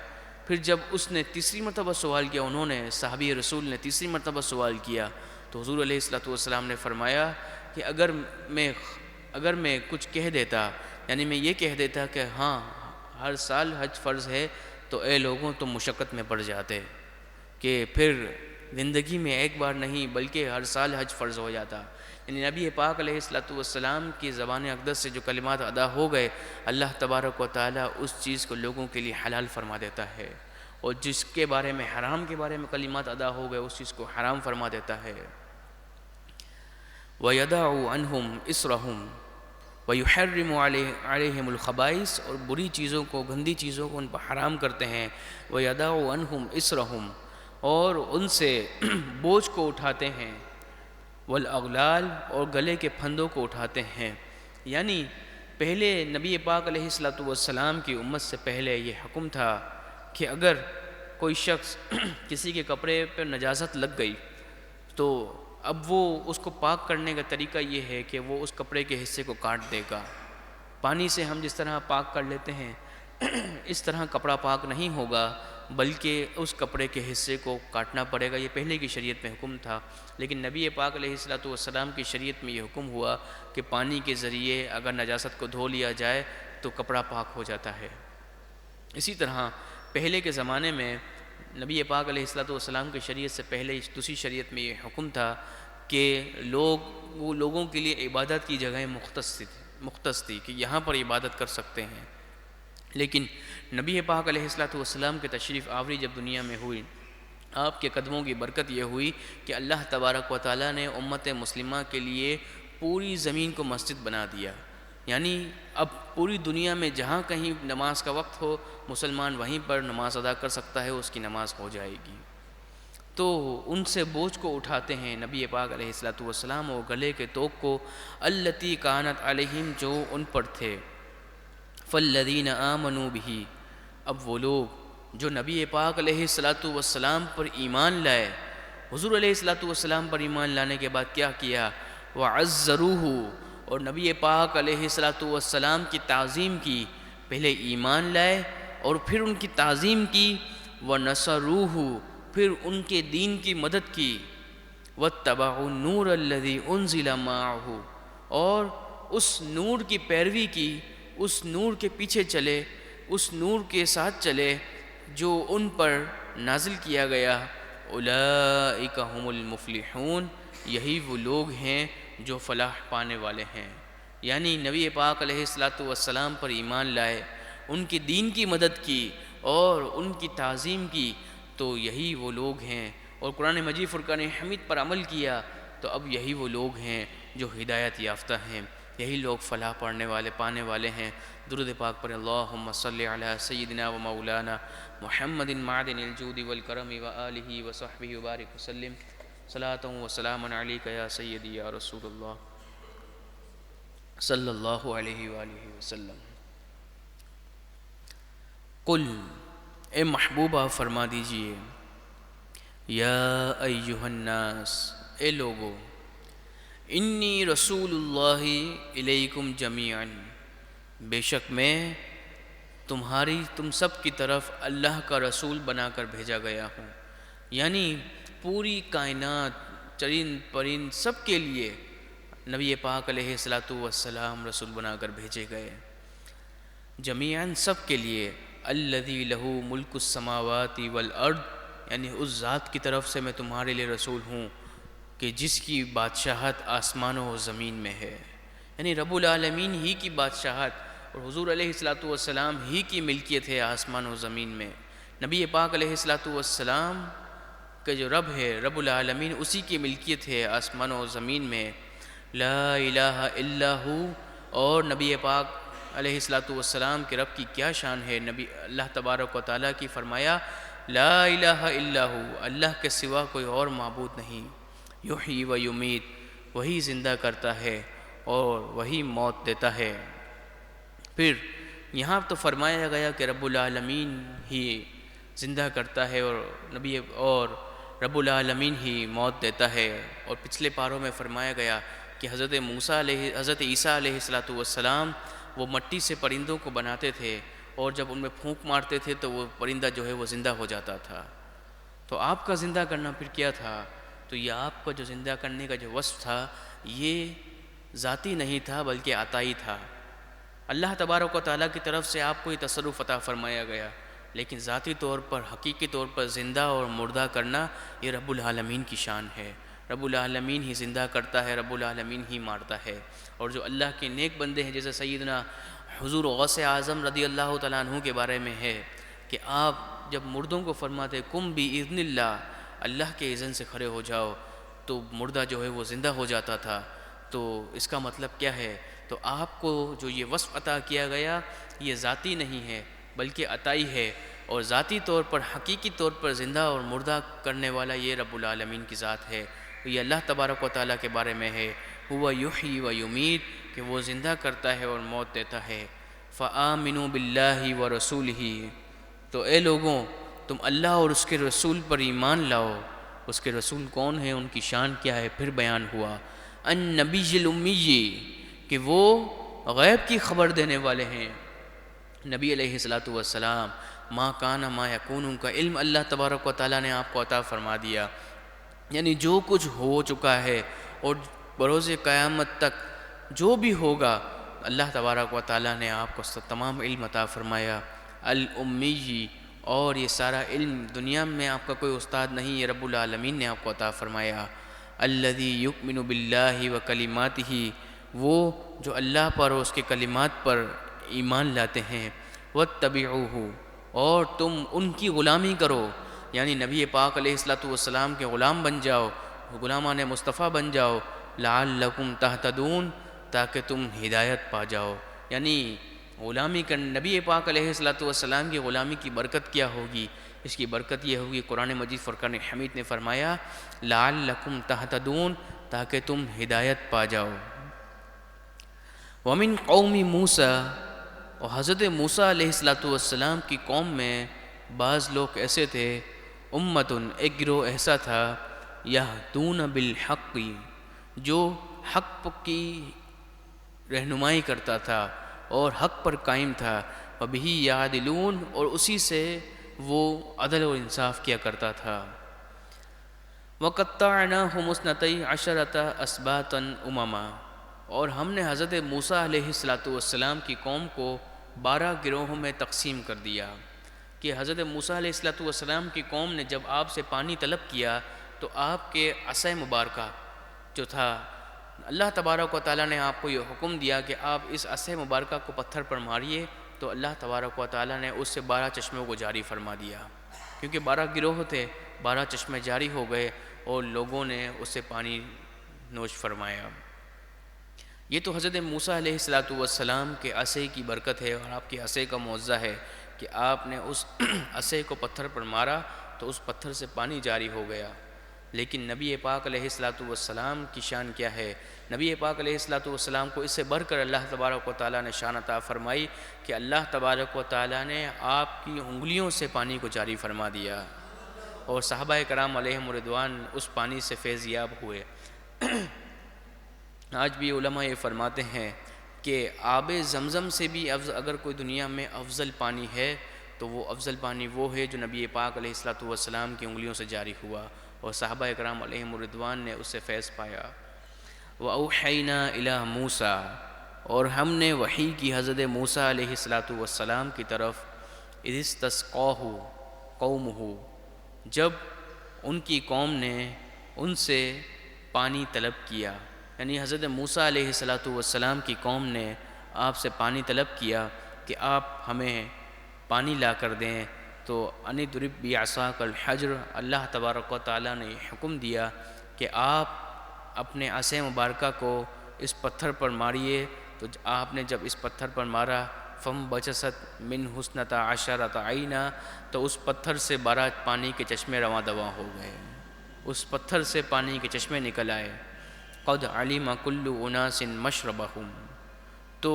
Speaker 1: پھر جب اس نے تیسری مرتبہ سوال کیا، انہوں نے صحابی رسول نے تیسری مرتبہ سوال کیا، تو حضور علیہ الصلوۃ والسلام نے فرمایا کہ اگر میں کچھ کہہ دیتا، یعنی میں یہ کہہ دیتا کہ ہاں ہر سال حج فرض ہے، تو اے لوگوں تم مشقت میں پڑ جاتے، کہ پھر زندگی میں ایک بار نہیں بلکہ ہر سال حج فرض ہو جاتا۔ یعنی نبی پاک علیہ الصلوۃ والسلام کی زبان اقدس سے جو کلمات ادا ہو گئے، اللہ تبارک و تعالیٰ اس چیز کو لوگوں کے لیے حلال فرما دیتا ہے، اور جس کے بارے میں حرام کے بارے میں کلمات ادا ہو گئے اس چیز کو حرام فرما دیتا ہے۔ وَيَدَعُ عَنْهُمْ إِصْرَهُمْ وَيُحَرِّمُ عَلَيْهِمُ الْخَبَائِثَ، اور بری چیزوں کو، گندی چیزوں کو ان پر حرام کرتے ہیں۔ وَيَدَعُ عَنْهُمْ إِصْرَهُمْ، اور ان سے بوجھ کو اٹھاتے ہیں، والاغلال، اور گلے کے پھندوں کو اٹھاتے ہیں۔ یعنی پہلے نبی پاک علیہ الصلوۃ والسلام کی امت سے پہلے یہ حکم تھا کہ اگر کوئی شخص کسی کے کپڑے پر نجاست لگ گئی تو اب وہ اس کو پاک کرنے کا طریقہ یہ ہے کہ وہ اس کپڑے کے حصے کو کاٹ دے گا۔ پانی سے ہم جس طرح پاک کر لیتے ہیں اس طرح کپڑا پاک نہیں ہوگا، بلکہ اس کپڑے کے حصے کو کاٹنا پڑے گا۔ یہ پہلے کی شریعت میں حکم تھا، لیکن نبی پاک علیہ الصلوۃ والسلام کی شریعت میں یہ حکم ہوا کہ پانی کے ذریعے اگر نجاست کو دھو لیا جائے تو کپڑا پاک ہو جاتا ہے۔ اسی طرح پہلے کے زمانے میں نبی پاک علیہ الصلوۃ والسلام کی شریعت سے پہلے دوسری شریعت میں یہ حکم تھا کہ لوگوں کے لیے عبادت کی جگہیں مختص تھی کہ یہاں پر عبادت کر سکتے ہیں، لیکن نبی پاک علیہ الصلوۃ والسلام کے تشریف آوری جب دنیا میں ہوئی، آپ کے قدموں کی برکت یہ ہوئی کہ اللہ تبارک و تعالیٰ نے امت مسلمہ کے لیے پوری زمین کو مسجد بنا دیا۔ یعنی اب پوری دنیا میں جہاں کہیں نماز کا وقت ہو مسلمان وہیں پر نماز ادا کر سکتا ہے، اس کی نماز ہو جائے گی۔ تو ان سے بوجھ کو اٹھاتے ہیں نبی پاک علیہ الصلوۃ والسلام، اور گلے کے طوق کو التی کانت علیہم، جو ان پر تھے، فالذین آمنوا بہ، اب وہ لوگ جو نبی پاک علیہ الصلوۃ والسلام پر ایمان لائے، حضور علیہ الصلوۃ والسلام پر ایمان لانے کے بعد کیا کیا؟ وعزروہ، اور نبی پاک علیہ الصلوۃ والسلام کی تعظیم کی۔ پہلے ایمان لائے اور پھر ان کی تعظیم کی، وَنَصَرُوهُ پھر ان کے دین کی مدد کی، وَاتَّبَعُوا النُّورَ الَّذِي أُنزِلَ مَعَهُ اور اس نور کی پیروی کی، اس نور کے پیچھے چلے، اس نور کے ساتھ چلے جو ان پر نازل کیا گیا، اولئک هم المفلحون یہی وہ لوگ ہیں جو فلاح پانے والے ہیں۔ یعنی نبی پاک علیہ الصلاۃ والسلام پر ایمان لائے، ان کی دین کی مدد کی اور ان کی تعظیم کی تو یہی وہ لوگ ہیں، اور قرآن مجید فرقان حمید پر عمل کیا تو اب یہی وہ لوگ ہیں جو ہدایت یافتہ ہیں، یہی لوگ فلاح پانے والے ہیں۔ درود پاک پر اللہم صلی علی سیدنا و مولانا محمد معدن الجود والکرم وآلہ وصحبہ وبارک وسلم، صلاۃ و سلام علیک یا سیدی یا رسول اللہ صلی اللہ علیہ وآلہ وسلم۔ قل اے محبوبہ فرما دیجئے، یا ایہا الناس اے لوگو، انی رسول اللہ الیکم جمیعا بے شک میں تم سب کی طرف اللہ کا رسول بنا کر بھیجا گیا ہوں، یعنی پوری کائنات چرند پرند سب کے لیے نبی پاک علیہ الصلاۃ والسلام رسول بنا کر بھیجے گئے، جمیعاً سب کے لیے۔ الذی لہ ملک السماوات والارض یعنی اس ذات کی طرف سے میں تمہارے لیے رسول ہوں کہ جس کی بادشاہت آسمانوں و زمین میں ہے، یعنی رب العالمین ہی کی بادشاہت اور حضور علیہ الصلاۃ والسلام ہی کی ملکیت ہے آسمان و زمین میں۔ نبی پاک علیہ الصلاۃ والسلام کا جو رب ہے رب العالمین اسی کی ملکیت ہے آسمان و زمین میں، لا الہ الا ہو۔ اور نبی پاک علیہ الصلاۃ والسلام کے رب کی کیا شان ہے، اللہ تبارک و تعالیٰ کی فرمایا لا الہ الا ہو، اللہ کے سوا کوئی اور معبود نہیں، یحیی و یمیت وہی زندہ کرتا ہے اور وہی موت دیتا ہے۔ پھر یہاں تو فرمایا گیا کہ رب العالمین ہی زندہ کرتا ہے اور رب العالمین ہی موت دیتا ہے، اور پچھلے پاروں میں فرمایا گیا کہ حضرت عیسیٰ علیہ الصلاۃ والسلام وہ مٹی سے پرندوں کو بناتے تھے، اور جب ان میں پھونک مارتے تھے تو وہ پرندہ جو ہے وہ زندہ ہو جاتا تھا۔ تو آپ کا زندہ کرنا پھر کیا تھا؟ تو یہ آپ کا جو زندہ کرنے کا جو وصف تھا یہ ذاتی نہیں تھا بلکہ عطائی تھا، اللہ تبارک و تعالیٰ کی طرف سے آپ کو یہ تصرف عطا فرمایا گیا، لیکن ذاتی طور پر حقیقی طور پر زندہ اور مردہ کرنا یہ رب العالمین کی شان ہے۔ رب العالمین ہی زندہ کرتا ہے، رب العالمین ہی مارتا ہے۔ اور جو اللہ کے نیک بندے ہیں جیسے سیدنا حضور غوث اعظم رضی اللہ تعالیٰ عنہ کے بارے میں ہے کہ آپ جب مردوں کو فرماتے قم بإذن اللہ، اللہ کے اذن سے کھڑے ہو جاؤ، تو مردہ جو ہے وہ زندہ ہو جاتا تھا۔ تو اس کا مطلب کیا ہے؟ تو آپ کو جو یہ وصف عطا کیا گیا یہ ذاتی نہیں ہے بلکہ عطائی ہے، اور ذاتی طور پر حقیقی طور پر زندہ اور مردہ کرنے والا یہ رب العالمین کی ذات ہے۔ یہ اللہ تبارک و تعالیٰ کے بارے میں ہے ہوا یحیی و یمیت کہ وہ زندہ کرتا ہے اور موت دیتا ہے۔ فآمنوا باللہ ورسولہ تو اے لوگوں تم اللہ اور اس کے رسول پر ایمان لاؤ۔ اس کے رسول کون ہیں، ان کی شان کیا ہے؟ پھر بیان ہوا النبی الامی کہ وہ غیب کی خبر دینے والے ہیں۔ نبی علیہ الصلاۃ والسلام ما کان ما یکون کا علم اللہ تبارک و تعالیٰ نے آپ کو عطا فرما دیا، یعنی جو کچھ ہو چکا ہے اور بروز قیامت تک جو بھی ہوگا اللہ تبارک و تعالیٰ نے آپ کو تمام علم عطا فرمایا۔ الامی اور یہ سارا علم دنیا میں آپ کا کوئی استاد نہیں، یہ رب العالمین نے آپ کو عطا فرمایا۔ الذی یؤمن باللہ و کلماتہ وہ جو اللہ پر اور اس کے کلمات پر ایمان لاتے ہیں۔ واتبعوہ اور تم ان کی غلامی کرو، یعنی نبی پاک علیہ الصلاۃ والسلام کے غلام بن جاؤ، غلامان مصطفیٰ بن جاؤ، لعلکم تہتدون تاکہ تم ہدایت پا جاؤ۔ یعنی غلامی کر نبی پاک علیہ الصلاۃ والسلام کی غلامی کی برکت کیا ہوگی؟ اس کی برکت یہ ہوگی، قرآن مجید فرقان حمید نے فرمایا لعلکم تہتدون تاکہ تم ہدایت پا جاؤ۔ ومن قوم موسیٰ اور حضرت موسیٰ علیہ الصلاۃ والسلام کی قوم میں بعض لوگ ایسے تھے، امتن ایک گروہ ایسا تھا، یہدون بالحق جو حق کی رہنمائی کرتا تھا اور حق پر قائم تھا، وَبِهِ يَعْدِلُونَ، اور اسی سے وہ عدل و انصاف کیا کرتا تھا۔ وَقَطَّعْنَاهُمُ اثْنَتَيْ عَشَرَةَ أَسْبَاطًا أُمَمًا، اور ہم نے حضرت موسیٰ علیہ السلام کی قوم کو 12 گروہوں میں تقسیم کر دیا کہ حضرت موسیٰ علیہ السلام کی قوم نے جب آپ سے پانی طلب کیا تو آپ کے عصا مبارکہ جو تھا، اللہ تبارک و تعالیٰ نے آپ کو یہ حکم دیا کہ آپ اس عصا مبارکہ کو پتھر پر ماریے، تو اللہ تبارک و تعالیٰ نے اس سے 12 چشموں کو جاری فرما دیا، کیونکہ 12 گروہ تھے، 12 چشمے جاری ہو گئے اور لوگوں نے اس سے پانی نوش فرمایا۔ یہ تو حضرت موسیٰ علیہ السلام کے عصے کی برکت ہے اور آپ کے عصے کا معجزہ ہے کہ آپ نے اس عصے کو پتھر پر مارا تو اس پتھر سے پانی جاری ہو گیا۔ لیکن نبی پاک علیہ السلام کی شان کیا ہے؟ نبی پاک علیہ السلام کو اس سے بڑھ کر اللہ تبارک و تعالیٰ نے شان عطا فرمائی کہ اللہ تبارک و تعالیٰ نے آپ کی انگلیوں سے پانی کو جاری فرما دیا، اور صحابہ کرام علیہم رضوان اس پانی سے فیض یاب ہوئے۔ آج بھی علماء یہ فرماتے ہیں کہ آب زمزم سے بھی اگر کوئی دنیا میں افضل پانی ہے تو وہ افضل پانی وہ ہے جو نبی پاک علیہ السلام کی انگلیوں سے جاری ہوا اور صحابہ کرام علیہم رضوان نے اس سے فیض پایا۔ وَأَوْحَيْنَا إِلَىٰ مُوسَىٰ، اور ہم نے وحی کی حضرت موسیٰ علیہ السلام کی طرف، اِذِ اسْتَسْقَاهُ قَوْمُهُ، جب ان کی قوم نے ان سے پانی طلب کیا، یعنی حضرت موسیٰ علیہ السلام کی قوم نے آپ سے پانی طلب کیا کہ آپ ہمیں پانی لا کر دیں، تو ان اضرب بعصاک الحجر، اللہ تبارک و تعالیٰ نے حکم دیا کہ آپ اپنے عصا مبارکہ کو اس پتھر پر ماریے۔ تو آپ نے جب اس پتھر پر مارا، فَانبَجَسَتْ مِنْهُ اثْنَتَا عَشَرَةَ عَيْنًا، تو اس پتھر سے 12 پانی کے چشمے رواں دواں ہو گئے، اس پتھر سے پانی کے چشمے نکل آئے۔ قَدْ عَلِمَ كُلُّ أُنَاسٍ مَشْرَبَهُمْ، تو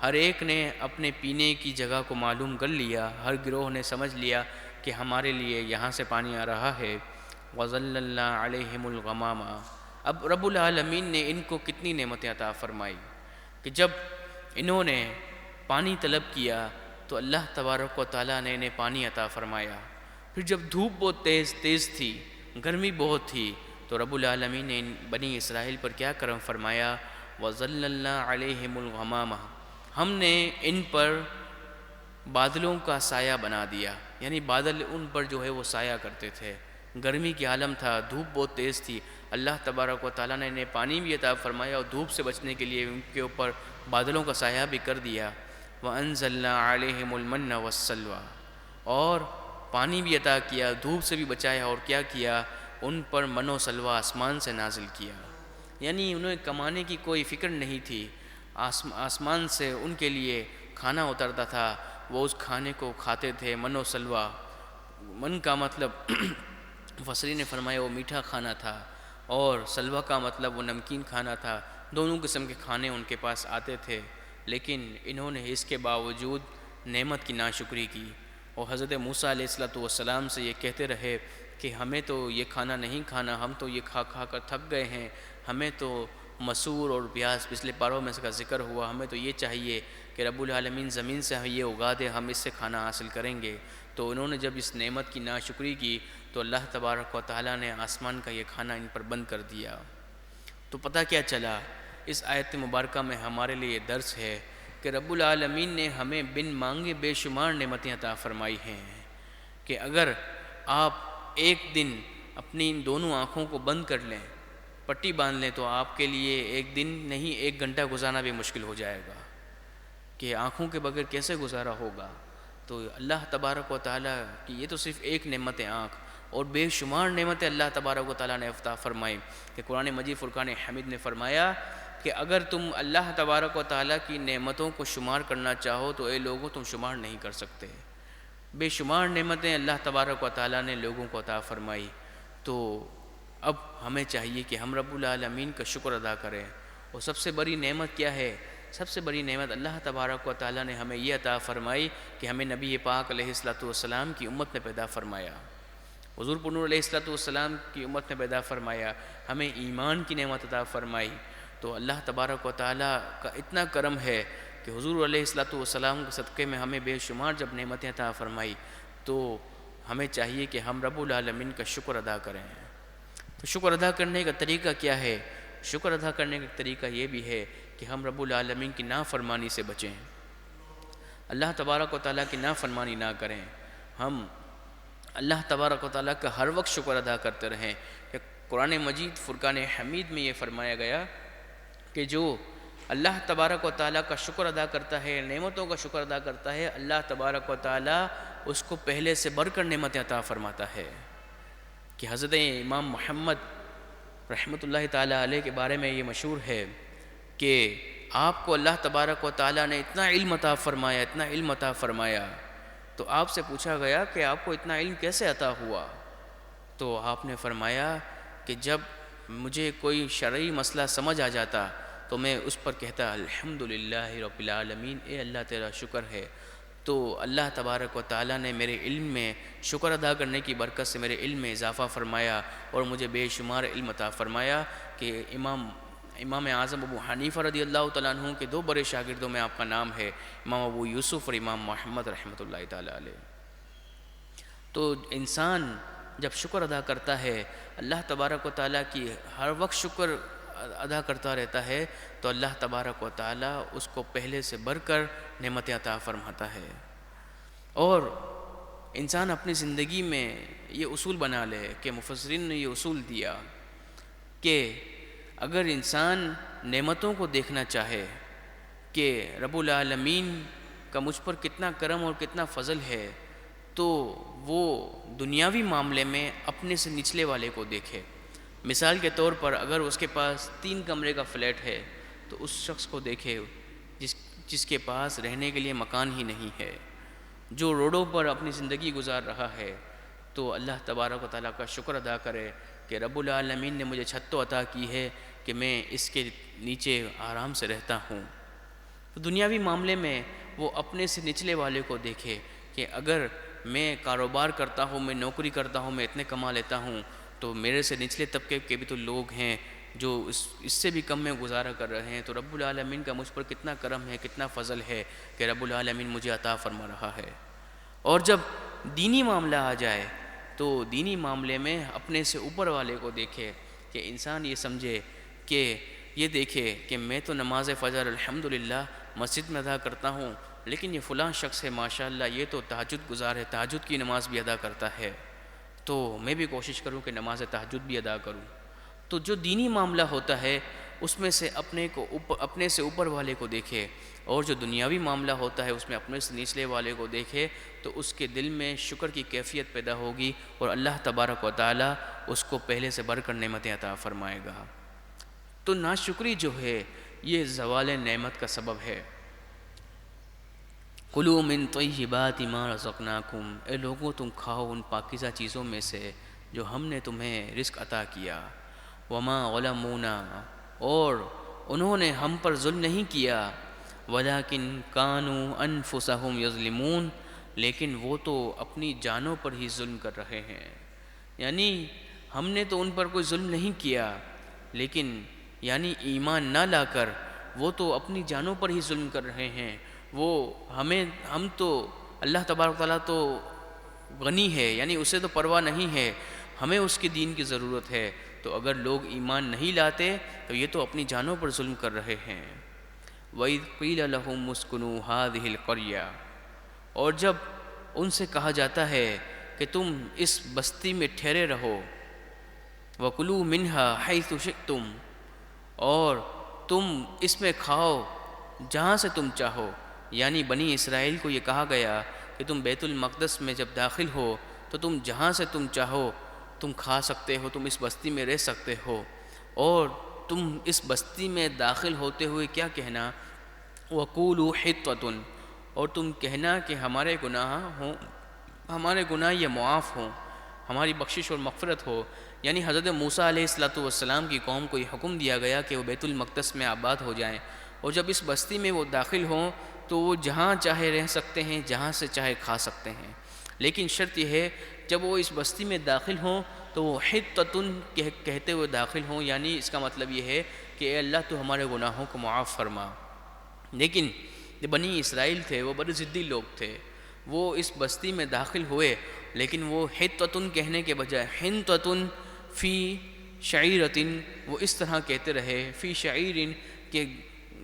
Speaker 1: ہر ایک نے اپنے پینے کی جگہ کو معلوم کر لیا، ہر گروہ نے سمجھ لیا کہ ہمارے لیے یہاں سے پانی آ رہا ہے۔ وَظَلَّلْنَا عَلَيْهِمُ الْغَمَامَ، اب رب العالمین نے ان کو کتنی نعمتیں عطا فرمائی کہ جب انہوں نے پانی طلب کیا تو اللہ تبارک و تعالیٰ نے انہیں پانی عطا فرمایا۔ پھر جب دھوپ بہت تیز تھی، گرمی بہت تھی، تو رب العالمین نے بنی اسرائیل پر کیا کرم فرمایا؟ وَظَلَّلْنَا عَلَيْهِمُ الْغَمَامَ، ہم نے ان پر بادلوں کا سایہ بنا دیا، یعنی بادل ان پر جو ہے وہ سایہ کرتے تھے۔ گرمی کی عالم تھا، دھوپ بہت تیز تھی، اللہ تبارک و تعالیٰ نے انہیں پانی بھی عطا فرمایا اور دھوپ سے بچنے کے لیے ان کے اوپر بادلوں کا سایہ بھی کر دیا۔ وَأَنزَلْنَا عَلَيْهِمُ الْمَنَّ وَالسَّلْوَىٰ، اور پانی بھی عطا کیا، دھوپ سے بھی بچایا، اور کیا کیا؟ ان پر من و سلوہ آسمان سے نازل کیا، یعنی انہیں کمانے کی کوئی فکر نہیں تھی، آسمان سے ان کے لیے کھانا اترتا تھا، وہ اس کھانے کو کھاتے تھے۔ من و سلوہ، من کا مطلب مفسرین نے فرمایا وہ میٹھا کھانا تھا، اور سلوہ کا مطلب وہ نمکین کھانا تھا، دونوں قسم کے کھانے ان کے پاس آتے تھے۔ لیکن انہوں نے اس کے باوجود نعمت کی ناشکری کی اور حضرت موسیٰ علیہ السلام سے یہ کہتے رہے کہ ہمیں تو یہ کھانا نہیں کھانا، ہم تو یہ کھا کھا کر تھک گئے ہیں، ہمیں تو مسور اور پیاز پچھلے پاروں میں اس کا ذکر ہوا، ہمیں تو یہ چاہیے کہ رب العالمین زمین سے یہ اگا دے، ہم اس سے کھانا حاصل کریں گے۔ تو انہوں نے جب اس نعمت کی ناشکری کی تو اللہ تبارک و تعالیٰ نے آسمان کا یہ کھانا ان پر بند کر دیا۔ تو پتہ کیا چلا؟ اس آیت مبارکہ میں ہمارے لیے درس ہے کہ رب العالمین نے ہمیں بن مانگے بے شمار نعمتیں عطا فرمائی ہیں کہ اگر آپ ایک دن اپنی ان دونوں آنکھوں کو بند کر لیں، پٹی باندھ لیں، تو آپ کے لیے ایک دن نہیں 1 گھنٹہ گزارنا بھی مشکل ہو جائے گا کہ آنکھوں کے بغیر کیسے گزارا ہوگا۔ تو اللہ تبارک و تعالیٰ کی یہ تو صرف ایک نعمت آنکھ، اور بے شمار نعمتیں اللہ تبارک و تعالیٰ نے عطا فرمائی کہ قرآن مجید فرقان حمید نے فرمایا کہ اگر تم اللہ تبارک و تعالیٰ کی نعمتوں کو شمار کرنا چاہو تو اے لوگوں تم شمار نہیں کر سکتے۔ بے شمار نعمتیں اللہ تبارک و تعالیٰ نے لوگوں کو عطا فرمائی۔ تو اب ہمیں چاہیے کہ ہم رب العالمین کا شکر ادا کریں، اور سب سے بڑی نعمت کیا ہے؟ سب سے بڑی نعمت اللہ تبارک و تعالیٰ نے ہمیں یہ عطا فرمائی کہ ہمیں نبی پاک علیہ السلام کی امت میں پیدا فرمایا، حضور پر نور علیہ السلام کی امت میں پیدا فرمایا، ہمیں ایمان کی نعمت عطا فرمائی۔ تو اللہ تبارک و تعالیٰ کا اتنا کرم ہے کہ حضور علیہ الصلوۃ والسلام کے صدقے میں ہمیں بے شمار جب نعمتیں عطا فرمائی تو ہمیں چاہیے کہ ہم رب العالمین کا شکر ادا کریں۔ تو شکر ادا کرنے کا طریقہ کیا ہے؟ شکر ادا کرنے کا طریقہ یہ بھی ہے کہ ہم رب العالمین کی نافرمانی سے بچیں، اللہ تبارک و تعالیٰ کی نافرمانی نہ کریں، ہم اللہ تبارک و تعالیٰ کا ہر وقت شکر ادا کرتے رہیں۔ کہ قرآن مجید فرقان حمید میں یہ فرمایا گیا کہ جو اللہ تبارک و تعالیٰ کا شکر ادا کرتا ہے، نعمتوں کا شکر ادا کرتا ہے، اللہ تبارک و تعالیٰ اس کو پہلے سے بڑھ کر نعمتیں عطا فرماتا ہے۔ کہ حضرت امام محمد رحمۃ اللہ تعالیٰ علیہ کے بارے میں یہ مشہور ہے کہ آپ کو اللہ تبارک و تعالیٰ نے اتنا علم عطا فرمایا، اتنا علم عطا فرمایا، تو آپ سے پوچھا گیا کہ آپ کو اتنا علم کیسے عطا ہوا؟ تو آپ نے فرمایا کہ جب مجھے کوئی شرعی مسئلہ سمجھ آ جاتا تو میں اس پر کہتا الحمدللہ رب العالمین، اے اللہ تیرا شکر ہے۔ تو اللہ تبارک و تعالیٰ نے میرے علم میں شکر ادا کرنے کی برکت سے میرے علم میں اضافہ فرمایا اور مجھے بے شمار علم عطا فرمایا۔ کہ امام اعظم ابو حنیفہ رضی اللہ تعالیٰ عنہ کے دو بڑے شاگردوں میں آپ کا نام ہے، امام ابو یوسف اور امام محمد رحمۃ اللہ تعالیٰ علیہ۔ تو انسان جب شکر ادا کرتا ہے، اللہ تبارک و تعالیٰ کی ہر وقت شکر ادا کرتا رہتا ہے، تو اللہ تبارک و تعالیٰ اس کو پہلے سے بڑھ کر نعمتیں عطا فرماتا ہے۔ اور انسان اپنی زندگی میں یہ اصول بنا لے کہ مفسرین نے یہ اصول دیا کہ اگر انسان نعمتوں کو دیکھنا چاہے کہ رب العالمین کا مجھ پر کتنا کرم اور کتنا فضل ہے، تو وہ دنیاوی معاملے میں اپنے سے نچلے والے کو دیکھے۔ مثال کے طور پر اگر اس کے پاس 3 کمرے کا فلیٹ ہے تو اس شخص کو دیکھے جس کے پاس رہنے کے لیے مکان ہی نہیں ہے، جو روڈوں پر اپنی زندگی گزار رہا ہے، تو اللہ تبارک و تعالیٰ کا شکر ادا کرے کہ رب العالمین نے مجھے چھت تو عطا کی ہے کہ میں اس کے نیچے آرام سے رہتا ہوں۔ تو دنیاوی معاملے میں وہ اپنے سے نچلے والے کو دیکھے کہ اگر میں کاروبار کرتا ہوں، میں نوکری کرتا ہوں، میں اتنے کما لیتا ہوں، تو میرے سے نچلے طبقے کے بھی تو لوگ ہیں جو اس سے بھی کم میں گزارا کر رہے ہیں۔ تو رب العالمین کا مجھ پر کتنا کرم ہے، کتنا فضل ہے کہ رب العالمین مجھے عطا فرما رہا ہے۔ اور جب دینی معاملہ آ جائے تو دینی معاملے میں اپنے سے اوپر والے کو دیکھے کہ انسان یہ سمجھے کہ یہ دیکھے کہ میں تو نماز فجر الحمدللہ مسجد میں ادا کرتا ہوں، لیکن یہ فلاں شخص ہے ماشاءاللہ، یہ تو تہجد گزار ہے، تہجد کی نماز بھی ادا کرتا ہے، تو میں بھی کوشش کروں کہ نماز تہجد بھی ادا کروں۔ تو جو دینی معاملہ ہوتا ہے اس میں سے اپنے سے اوپر والے کو دیکھے، اور جو دنیاوی معاملہ ہوتا ہے اس میں اپنے سے نچلے والے کو دیکھے، تو اس کے دل میں شکر کی کیفیت پیدا ہوگی اور اللہ تبارک و تعالیٰ اس کو پہلے سے بڑھ کر نعمتیں عطا فرمائے گا۔ تو ناشکری جو ہے یہ زوال نعمت کا سبب ہے۔ کلوا من طیبات ما رزقناکم، اے لوگوں تم کھاؤ ان پاکیزہ چیزوں میں سے جو ہم نے تمہیں رزق عطا کیا۔ وما ظلمونا، اور انہوں نے ہم پر ظلم نہیں کیا، ولیکن کانوا انفسہم یظلمون، لیکن وہ تو اپنی جانوں پر ہی ظلم کر رہے ہیں۔ یعنی ہم نے تو ان پر کوئی ظلم نہیں کیا، لیکن یعنی ایمان نہ لا کر وہ تو اپنی جانوں پر ہی ظلم کر رہے ہیں۔ ہم تو اللہ تبارک و تعالیٰ تو غنی ہے، یعنی اسے تو پرواہ نہیں ہے، ہمیں اس کے دین کی ضرورت ہے، تو اگر لوگ ایمان نہیں لاتے تو یہ تو اپنی جانوں پر ظلم کر رہے ہیں۔ وَإِذْ قِيلَ لَهُمُ اسْكُنُوا هَٰذِهِ الْقَرْيَةَ، اور جب ان سے کہا جاتا ہے کہ تم اس بستی میں ٹھہرے رہو، وَكُلُوا مِنْهَا حَيْثُ شِئْتُمْ، اور تم اس میں کھاؤ جہاں سے تم چاہو۔ یعنی بنی اسرائیل کو یہ کہا گیا کہ تم بیت المقدس میں جب داخل ہو تو تم جہاں سے تم چاہو تم کھا سکتے ہو، تم اس بستی میں رہ سکتے ہو، اور تم اس بستی میں داخل ہوتے ہوئے کیا کہنا، وَقُولُوا حِطَّةٌ، اور تم کہنا کہ ہمارے گناہ یہ معاف ہوں، ہماری بخشش اور مغفرت ہو۔ یعنی حضرت موسیٰ علیہ السلام کی قوم کو یہ حکم دیا گیا کہ وہ بیت المقدس میں آباد ہو جائیں، اور جب اس بستی میں وہ داخل ہوں تو وہ جہاں چاہے رہ سکتے ہیں، جہاں سے چاہے کھا سکتے ہیں، لیکن شرط یہ ہے جب وہ اس بستی میں داخل ہوں تو وہ حِطَّةٌ کہتے ہوئے داخل ہوں، یعنی اس کا مطلب یہ ہے کہ اے اللہ تو ہمارے گناہوں کو معاف فرما۔ لیکن جو بنی اسرائیل تھے وہ بڑے ضدی لوگ تھے، وہ اس بستی میں داخل ہوئے لیکن وہ حنطۃ کہنے کے بجائے حنطۃ فی شعیرۃ، وہ اس طرح کہتے رہے فی شعیر کہ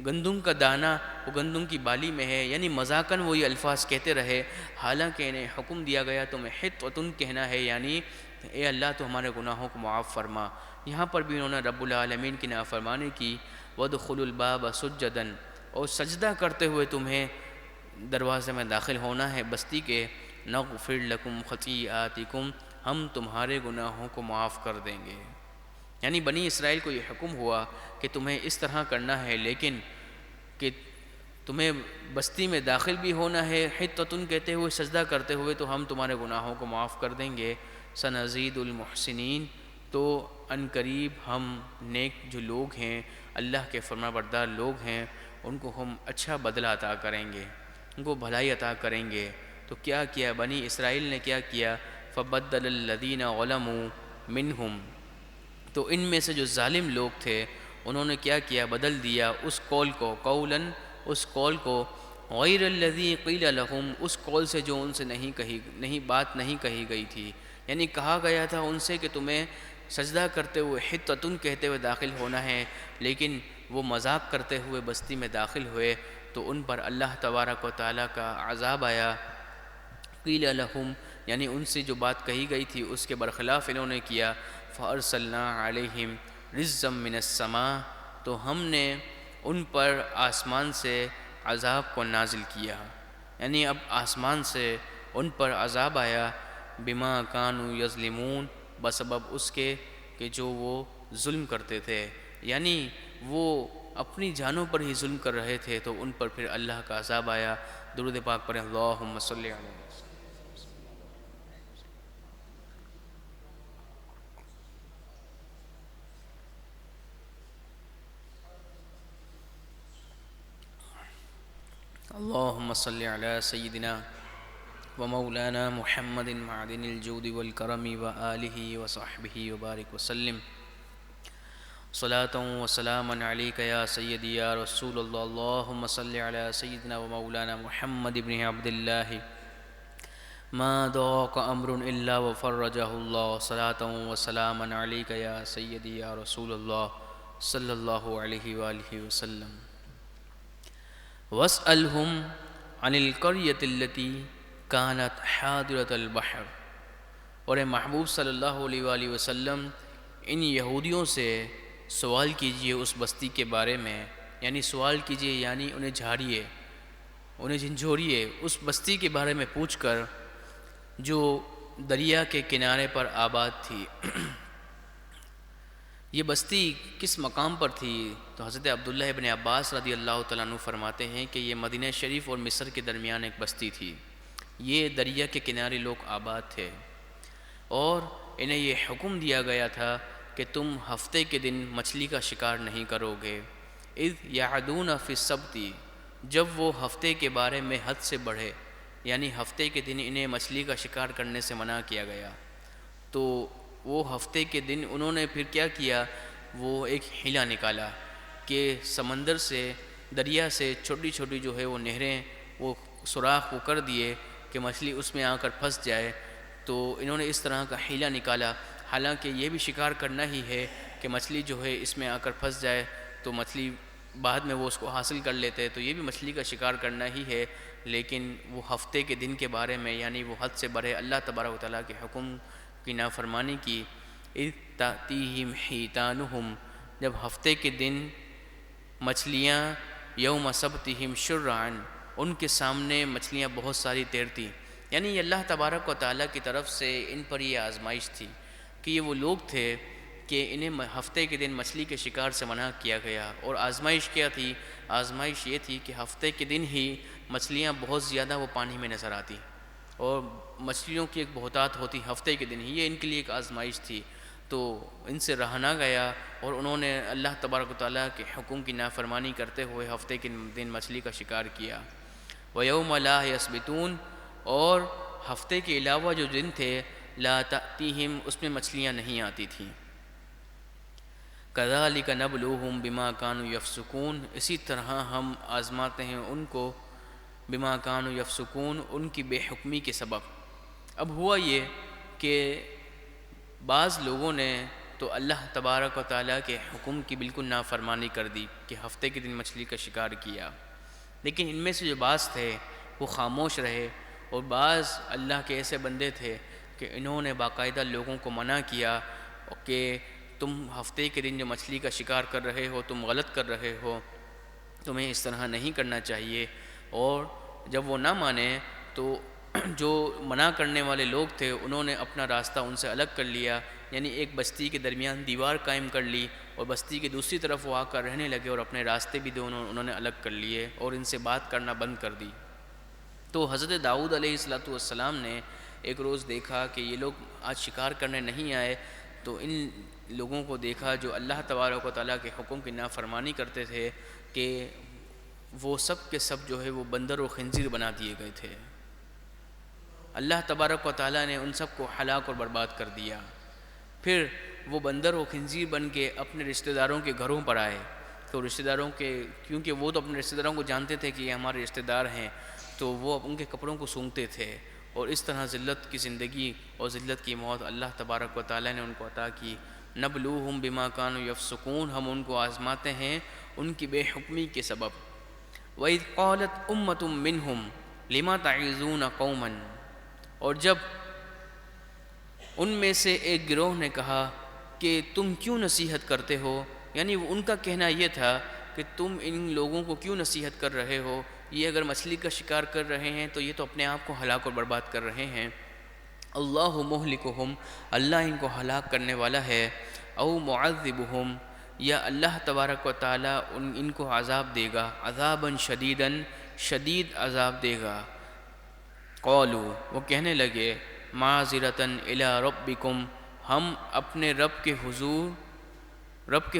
Speaker 1: گندم کا دانہ وہ گندم کی بالی میں ہے، یعنی مذاقاً وہ یہ الفاظ کہتے رہے، حالانکہ انہیں حکم دیا گیا تمہیں حنطۃ کہنا ہے، یعنی اے اللہ تو ہمارے گناہوں کو معاف فرما۔ یہاں پر بھی انہوں نے رب العالمین کی نافرمانی کی، وَادْخُلُوا الْبَابَ سُجَّدًا، اور سجدہ کرتے ہوئے تمہیں دروازے میں داخل ہونا ہے بستی کے، نغفر لکم خطیئاتکم، ہم تمہارے گناہوں کو معاف کر دیں گے۔ یعنی بنی اسرائیل کو یہ حکم ہوا کہ تمہیں اس طرح کرنا ہے، لیکن کہ تمہیں بستی میں داخل بھی ہونا ہے حنطۃ کہتے ہوئے، سجدہ کرتے ہوئے، تو ہم تمہارے گناہوں کو معاف کر دیں گے۔ سنزید المحسنین، تو ان قریب ہم نیک جو لوگ ہیں، اللہ کے فرما بردار لوگ ہیں، ان کو ہم اچھا بدلہ عطا کریں گے، ان کو بھلائی عطا کریں گے۔ تو کیا کیا بنی اسرائیل نے، کیا کیا؟ فبدل الذین ظلموا منہم، تو ان میں سے جو ظالم لوگ تھے انہوں نے کیا کیا؟ بدل دیا اس قول کو، قولاً اس قول کو، غیر الذی قیل لہم، اس قول سے جو ان سے بات نہیں کہی گئی تھی، یعنی کہا گیا تھا ان سے کہ تمہیں سجدہ کرتے ہوئے حنطۃ کہتے ہوئے داخل ہونا ہے، لیکن وہ مذاق کرتے ہوئے بستی میں داخل ہوئے تو ان پر اللہ تبارک و تعالیٰ کا عذاب آیا۔ قیل لہم، یعنی ان سے جو بات کہی گئی تھی اس کے برخلاف انہوں نے کیا، فارسلنا علیہم رجزا من السماء، تو ہم نے ان پر آسمان سے عذاب کو نازل کیا، یعنی اب آسمان سے ان پر عذاب آیا، بما کانوا یظلمون، بسبب اس کے کہ جو وہ ظلم کرتے تھے، یعنی وہ اپنی جانوں پر ہی ظلم کر رہے تھے تو ان پر پھر اللہ کا عذاب آیا۔ درود پاک پڑھیں، اللہم صلی علیہ وسلم۔ اللہم صلی علی سیدنا و مولانا محمد معدن الجود والکرم و آلہ و صحبہ وبارک وسلم، صلاۃ و سلاما علیک یا سیدی یا رسول اللہ۔ اللہم صلی علی سیدنا و مولانا محمد بن عبد اللہ، ما ضاق امر الا وفرجہ اللہ، صلاۃ و سلاما علیک یا سیدی یا رسول اللہ صلی اللہ علیہ وآلہ وسلم۔ وَاسْأَلْهُمْ عَنِ الْقَرْيَةِ الَّتِي كَانَتْ حَاضِرَةَ الْبَحْرِ، اور اے محبوب صلی اللہ علیہ وآلہ وسلم ان یہودیوں سے سوال کیجئے اس بستی کے بارے میں، یعنی سوال کیجئے یعنی انہیں جھاڑیے، انہیں جھنجھوڑیے اس بستی کے بارے میں پوچھ کر جو دریا کے کنارے پر آباد تھی۔ یہ بستی کس مقام پر تھی؟ تو حضرت عبداللہ ابن عباس رضی اللہ تعالیٰ عنہ فرماتے ہیں کہ یہ مدینہ شریف اور مصر کے درمیان ایک بستی تھی، یہ دریا کے کنارے لوگ آباد تھے، اور انہیں یہ حکم دیا گیا تھا کہ تم ہفتے کے دن مچھلی کا شکار نہیں کرو گے۔ اذ یعدون فی السبت، جب وہ ہفتے کے بارے میں حد سے بڑھے، یعنی ہفتے کے دن انہیں مچھلی کا شکار کرنے سے منع کیا گیا، تو وہ ہفتے کے دن انہوں نے پھر کیا کیا؟ وہ ایک حیلہ نکالا کہ سمندر سے، دریا سے چھوٹی چھوٹی جو ہے وہ نہریں، وہ سوراخ وہ کر دیے کہ مچھلی اس میں آ کر پھنس جائے۔ تو انہوں نے اس طرح کا حیلہ نکالا، حالانکہ یہ بھی شکار کرنا ہی ہے کہ مچھلی جو ہے اس میں آ کر پھنس جائے تو مچھلی بعد میں وہ اس کو حاصل کر لیتے، تو یہ بھی مچھلی کا شکار کرنا ہی ہے، لیکن وہ ہفتے کے دن کے بارے میں یعنی وہ حد سے بڑھے، اللہ تبارک و تعالیٰ کے حکم کی نافرمانی کی۔ اذ تأتیہم حیتانہم، جب ہفتے کے دن مچھلیاں یوم سبتہم شرعاً، ان کے سامنے مچھلیاں بہت ساری تیرتی، یعنی یہ اللہ تبارک و تعالیٰ کی طرف سے ان پر یہ آزمائش تھی کہ یہ وہ لوگ تھے کہ انہیں ہفتے کے دن مچھلی کے شکار سے منع کیا گیا، اور آزمائش کیا تھی؟ آزمائش یہ تھی کہ ہفتے کے دن ہی مچھلیاں بہت زیادہ وہ پانی میں نظر آتی، اور مچھلیوں کی ایک بہتات ہوتی ہفتے کے دن ہی، یہ ان کے لیے ایک آزمائش تھی، تو ان سے رہا نہ گیا، اور انہوں نے اللہ تبارک و تعالیٰ کے حکم کی نافرمانی کرتے ہوئے ہفتے کے دن مچھلی کا شکار کیا۔ وَيَوْمَ لَا يَسْبِتُونَ، اور ہفتے کے علاوہ جو دن تھے، لا تأتیہم، اس میں مچھلیاں نہیں آتی تھیں۔ کذالک نبلوہم بما کانوا یفسقون، اسی طرح ہم آزماتے ہیں ان کو بما کانوا یفسقون، ان کی بے حکمی کے سبب۔ اب ہوا یہ کہ بعض لوگوں نے تو اللہ تبارک و تعالیٰ کے حکم کی بالکل نافرمانی کر دی کہ ہفتے کے دن مچھلی کا شکار کیا، لیکن ان میں سے جو بعض تھے وہ خاموش رہے، اور بعض اللہ کے ایسے بندے تھے کہ انہوں نے باقاعدہ لوگوں کو منع کیا کہ تم ہفتے کے دن جو مچھلی کا شکار کر رہے ہو تم غلط کر رہے ہو، تمہیں اس طرح نہیں کرنا چاہیے۔ اور جب وہ نہ مانے تو جو منع کرنے والے لوگ تھے انہوں نے اپنا راستہ ان سے الگ کر لیا، یعنی ایک بستی کے درمیان دیوار قائم کر لی، اور بستی کے دوسری طرف وہ آ کر رہنے لگے، اور اپنے راستے بھی انہوں نے الگ کر لیے اور ان سے بات کرنا بند کر دی۔ تو حضرت داؤد علیہ السلام نے ایک روز دیکھا کہ یہ لوگ آج شکار کرنے نہیں آئے، تو ان لوگوں کو دیکھا جو اللہ تبارک و تعالیٰ کے حکم کی نافرمانی کرتے تھے کہ وہ سب کے سب جو ہے وہ بندر و خنزیر بنا دیے گئے تھے۔ اللہ تبارک و تعالیٰ نے ان سب کو ہلاک اور برباد کر دیا۔ پھر وہ بندر و خنزیر بن کے اپنے رشتہ داروں کے گھروں پر آئے، تو رشتہ داروں کے، کیونکہ وہ تو اپنے رشتہ داروں کو جانتے تھے کہ یہ ہمارے رشتہ دار ہیں، تو وہ ان کے کپڑوں کو سونگھتے تھے، اور اس طرح ذلت کی زندگی اور ذلت کی موت اللہ تبارک و تعالیٰ نے ان کو عطا کی۔ نبلوہم بما کانوا یفسقون، ہم ان کو آزماتے ہیں ان کی بے حکمی کے سبب۔ وَإِذْ قَالَتْ أُمَّةٌ مِّنْهُمْ لِمَ تَعِظُونَ قَوْمًا، اور جب ان میں سے ایک گروہ نے کہا کہ تم کیوں نصیحت کرتے ہو، یعنی ان کا کہنا یہ تھا کہ تم ان لوگوں کو کیوں نصیحت کر رہے ہو، یہ اگر مچھلی کا شکار کر رہے ہیں تو یہ تو اپنے آپ کو ہلاک اور برباد کر رہے ہیں۔ اللہ مہلکہم، اللہ ان کو ہلاک کرنے والا ہے، او معذبہم، یا اللہ تبارک و تعالیٰ ان کو عذاب دے گا، عذاباً شدیداً، شدید عذاب دے گا۔ قالوا، وہ کہنے لگے، معذرتاً الی ربکم، ہم اپنے رب کے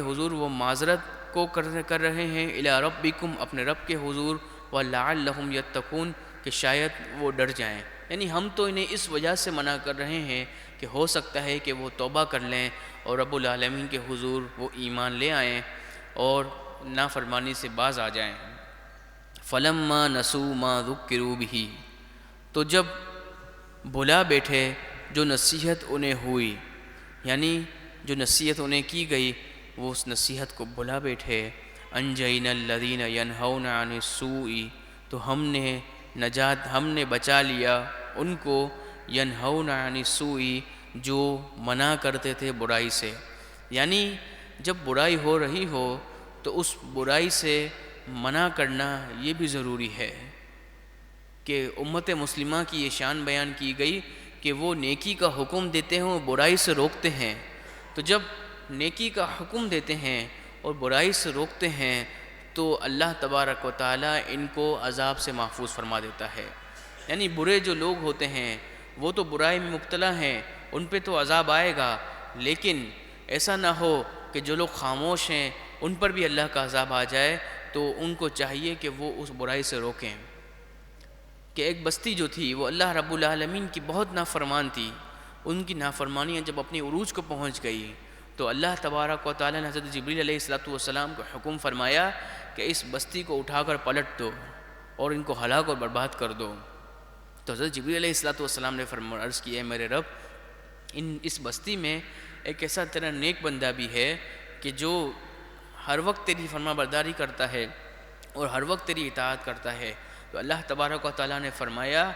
Speaker 1: حضور وہ معذرت کو کر رہے ہیں، الی ربکم، اپنے رب کے حضور، ولعلہم یتقون، کہ شاید وہ ڈر جائیں، یعنی ہم تو انہیں اس وجہ سے منع کر رہے ہیں کہ ہو سکتا ہے کہ وہ توبہ کر لیں اور رب العالمین کے حضور وہ ایمان لے آئیں اور نافرمانی سے باز آ جائیں۔ فلما نسوا ما ذکروا بہ، تو جب بھلا بیٹھے جو نصیحت انہیں ہوئی، یعنی جو نصیحت انہیں کی گئی وہ اس نصیحت کو بھلا بیٹھے، انجینا الذین ینہون عن السوء، تو ہم نے بچا لیا ان کو، ینہون عن السوء، جو منع کرتے تھے برائی سے، یعنی جب برائی ہو رہی ہو تو اس برائی سے منع کرنا یہ بھی ضروری ہے کہ امت مسلمہ کی یہ شان بیان کی گئی کہ وہ نیکی کا حکم دیتے ہیں اور برائی سے روکتے ہیں۔ تو جب نیکی کا حکم دیتے ہیں اور برائی سے روکتے ہیں تو اللہ تبارک و تعالیٰ ان کو عذاب سے محفوظ فرما دیتا ہے، یعنی برے جو لوگ ہوتے ہیں وہ تو برائی میں مبتلا ہیں، ان پہ تو عذاب آئے گا، لیکن ایسا نہ ہو کہ جو لوگ خاموش ہیں ان پر بھی اللہ کا عذاب آ جائے، تو ان کو چاہیے کہ وہ اس برائی سے روکیں۔ کہ ایک بستی جو تھی وہ اللہ رب العالمین کی بہت نافرمان تھی، ان کی نافرمانیاں جب اپنی عروج کو پہنچ گئی تو اللہ تبارک و تعالیٰ نے حضرت جبریل علیہ السلام کو حکم فرمایا کہ اس بستی کو اٹھا کر پلٹ دو اور ان کو ہلاک اور برباد کر دو۔ تو حضرت جبریل علیہ السلام نے عرض کی، اے میرے رب، اس بستی میں ایک ایسا تیرا نیک بندہ بھی ہے کہ جو ہر وقت تیری فرما برداری کرتا ہے اور ہر وقت تیری اطاعت کرتا ہے۔ تو اللہ تبارک و تعالیٰ نے فرمایا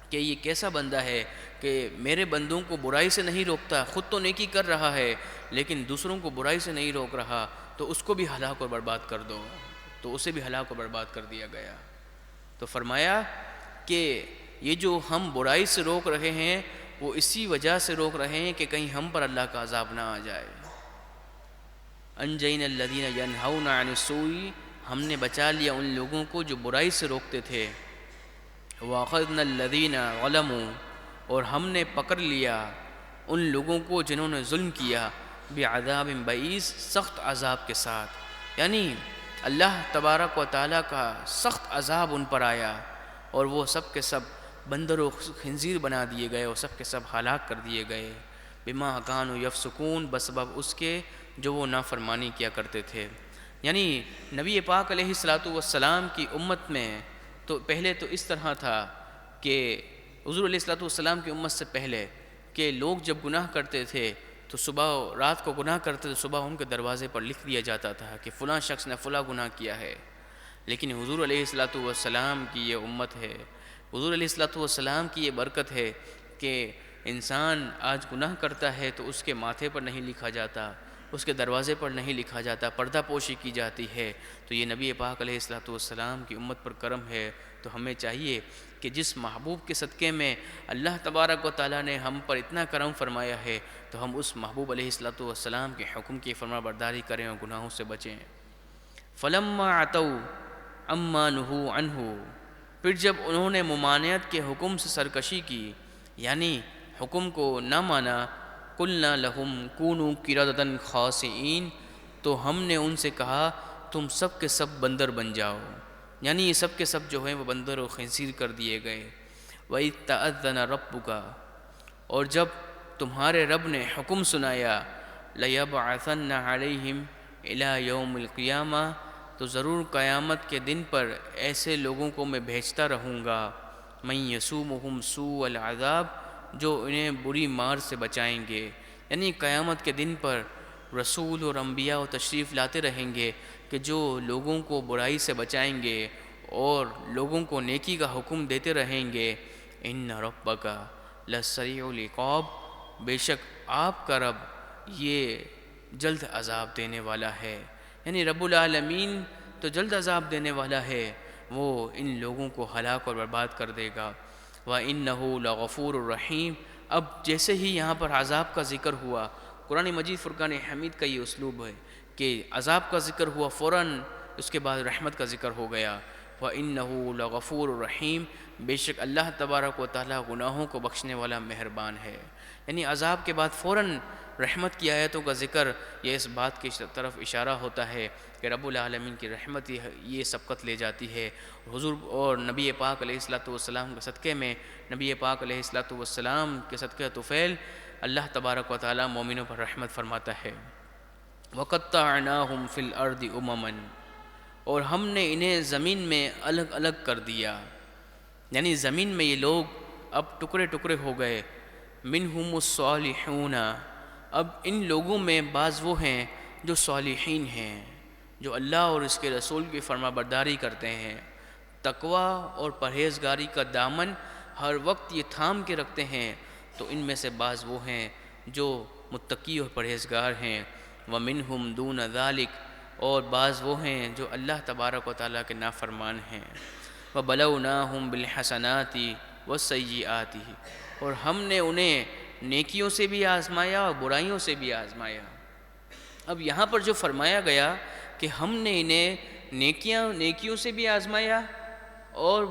Speaker 1: کہ یہ کیسا بندہ ہے کہ میرے بندوں کو برائی سے نہیں روکتا، خود تو نیکی کر رہا ہے لیکن دوسروں کو برائی سے نہیں روک رہا، تو اس کو بھی ہلاک اور برباد کر دو۔ تو اسے بھی ہلاک اور برباد کر دیا گیا۔ تو فرمایا کہ یہ جو ہم برائی سے روک رہے ہیں وہ اسی وجہ سے روک رہے ہیں کہ کہیں ہم پر اللہ کا عذاب نہ آ جائے۔ انجینا الذین ینہون عن السوء، ہم نے بچا لیا ان لوگوں کو جو برائی سے روکتے تھے، وَأَخَذْنَا الَّذِينَ ظَلَمُوا، اور ہم نے پکڑ لیا ان لوگوں کو جنہوں نے ظلم کیا، بِعَذَابٍ بَئِیس، سخت عذاب کے ساتھ، یعنی اللہ تبارک و تعالیٰ کا سخت عذاب ان پر آیا اور وہ سب کے سب بندر و خنزیر بنا دیے گئے اور سب کے سب ہلاک کر دیے گئے، بِمَا كَانُوا يَفْسُقُونَ، بسبب اس کے جو وہ نافرمانی کیا کرتے تھے۔ یعنی نبی پاک علیہ الصلاۃ والسلام کی امت میں تو پہلے تو اس طرح تھا کہ حضور علیہ الصلاۃ والسلام کی امت سے پہلے کہ لوگ جب گناہ کرتے تھے تو صبح رات کو گناہ کرتے تھے، صبح ان کے دروازے پر لکھ دیا جاتا تھا کہ فلاں شخص نے فلاں گناہ کیا ہے۔ لیکن حضور علیہ الصلاۃ والسلام کی یہ امت ہے، حضور علیہ الصلاۃ والسلام کی یہ برکت ہے کہ انسان آج گناہ کرتا ہے تو اس کے ماتھے پر نہیں لکھا جاتا، اس کے دروازے پر نہیں لکھا جاتا، پردہ پوشی کی جاتی ہے۔ تو یہ نبی پاک علیہ الصلاۃ والسلام کی امت پر کرم ہے۔ تو ہمیں چاہیے کہ جس محبوب کے صدقے میں اللہ تبارک و تعالیٰ نے ہم پر اتنا کرم فرمایا ہے تو ہم اس محبوب علیہ الصلاۃ والسلام کے حکم کی فرما برداری کریں اور گناہوں سے بچیں۔ فلما عتوا عما نہوا عنہ، پھر جب انہوں نے ممانعت کے حکم سے سرکشی کی، یعنی حکم کو نہ مانا، قلنا لہم کونوا قردۃ خاسئین، تو ہم نے ان سے کہا تم سب کے سب بندر بن جاؤ، یعنی یہ سب کے سب جو ہیں وہ بندر و خنزیر کر دیے گئے۔ وَإِذْ تَأَذَّنَ رَبُّكَ، اور جب تمہارے رب نے حکم سنایا، لَيَبْعَثَنَّ عَلَيْهِمْ إِلَى يَوْمِ الْقِيَامَةِ، تو ضرور قیامت کے دن پر ایسے لوگوں کو میں بھیجتا رہوں گا، مَن يَسُومُهُمْ سُوءَ الْعَذَابِ، جو انہیں بری مار سے بچائیں گے۔ یعنی قیامت کے دن پر رسول اور انبیاء و تشریف لاتے رہیں گے کہ جو لوگوں کو برائی سے بچائیں گے اور لوگوں کو نیکی کا حکم دیتے رہیں گے۔ ان ربک لسریع العقاب، بے شک آپ کا رب یہ جلد عذاب دینے والا ہے، یعنی رب العالمین تو جلد عذاب دینے والا ہے، وہ ان لوگوں کو ہلاک اور برباد کر دے گا۔ وَإِنَّهُ لَغَفُورٌ الرحیم، اب جیسے ہی یہاں پر عذاب کا ذکر ہوا، قرآن مجید فرقان حمید کا یہ اسلوب ہے کہ عذاب کا ذکر ہوا فوراً اس کے بعد رحمت کا ذکر ہو گیا۔ وَإِنَّهُ لَغَفُورٌ الرحیم، بے شک اللہ تبارک و تعالیٰ گناہوں کو بخشنے والا مہربان ہے۔ یعنی عذاب کے بعد فوراً رحمت کی آیتوں کا ذکر، یہ اس بات کی طرف اشارہ ہوتا ہے کہ رب العالمین کی رحمت یہ سبقت لے جاتی ہے۔ حضور اور نبی پاک علیہ الصلاۃ والسلام کے صدقے میں، نبی پاک علیہ الصلاۃ والسلام کے صدقے طفیل، اللہ تبارک و تعالیٰ مومنوں پر رحمت فرماتا ہے۔ وَقَطَّعْنَاهُمْ فِي الْأَرْضِ أُمَمًا، اور ہم نے انہیں زمین میں الگ الگ کر دیا، یعنی زمین میں یہ لوگ اب ٹکڑے ٹکڑے ہو گئے۔ منہم الصالحون، اب ان لوگوں میں بعض وہ ہیں جو صالحین ہیں، جو اللہ اور اس کے رسول کی فرما برداری کرتے ہیں، تقوی اور پرہیزگاری کا دامن ہر وقت یہ تھام کے رکھتے ہیں، تو ان میں سے بعض وہ ہیں جو متقی اور پرہیزگار ہیں۔ ومنہم دون ذالک، اور بعض وہ ہیں جو اللہ تبارک و تعالیٰ کے نافرمان ہیں۔ وَبَلَوْنَاهُمْ بِالْحَسَنَاتِ وَالسَّيِّئَاتِ، اور ہم نے انہیں نیکیوں سے بھی آزمایا اور برائیوں سے بھی آزمایا۔ اب یہاں پر جو فرمایا گیا کہ ہم نے انہیں نیکیوں سے بھی آزمایا اور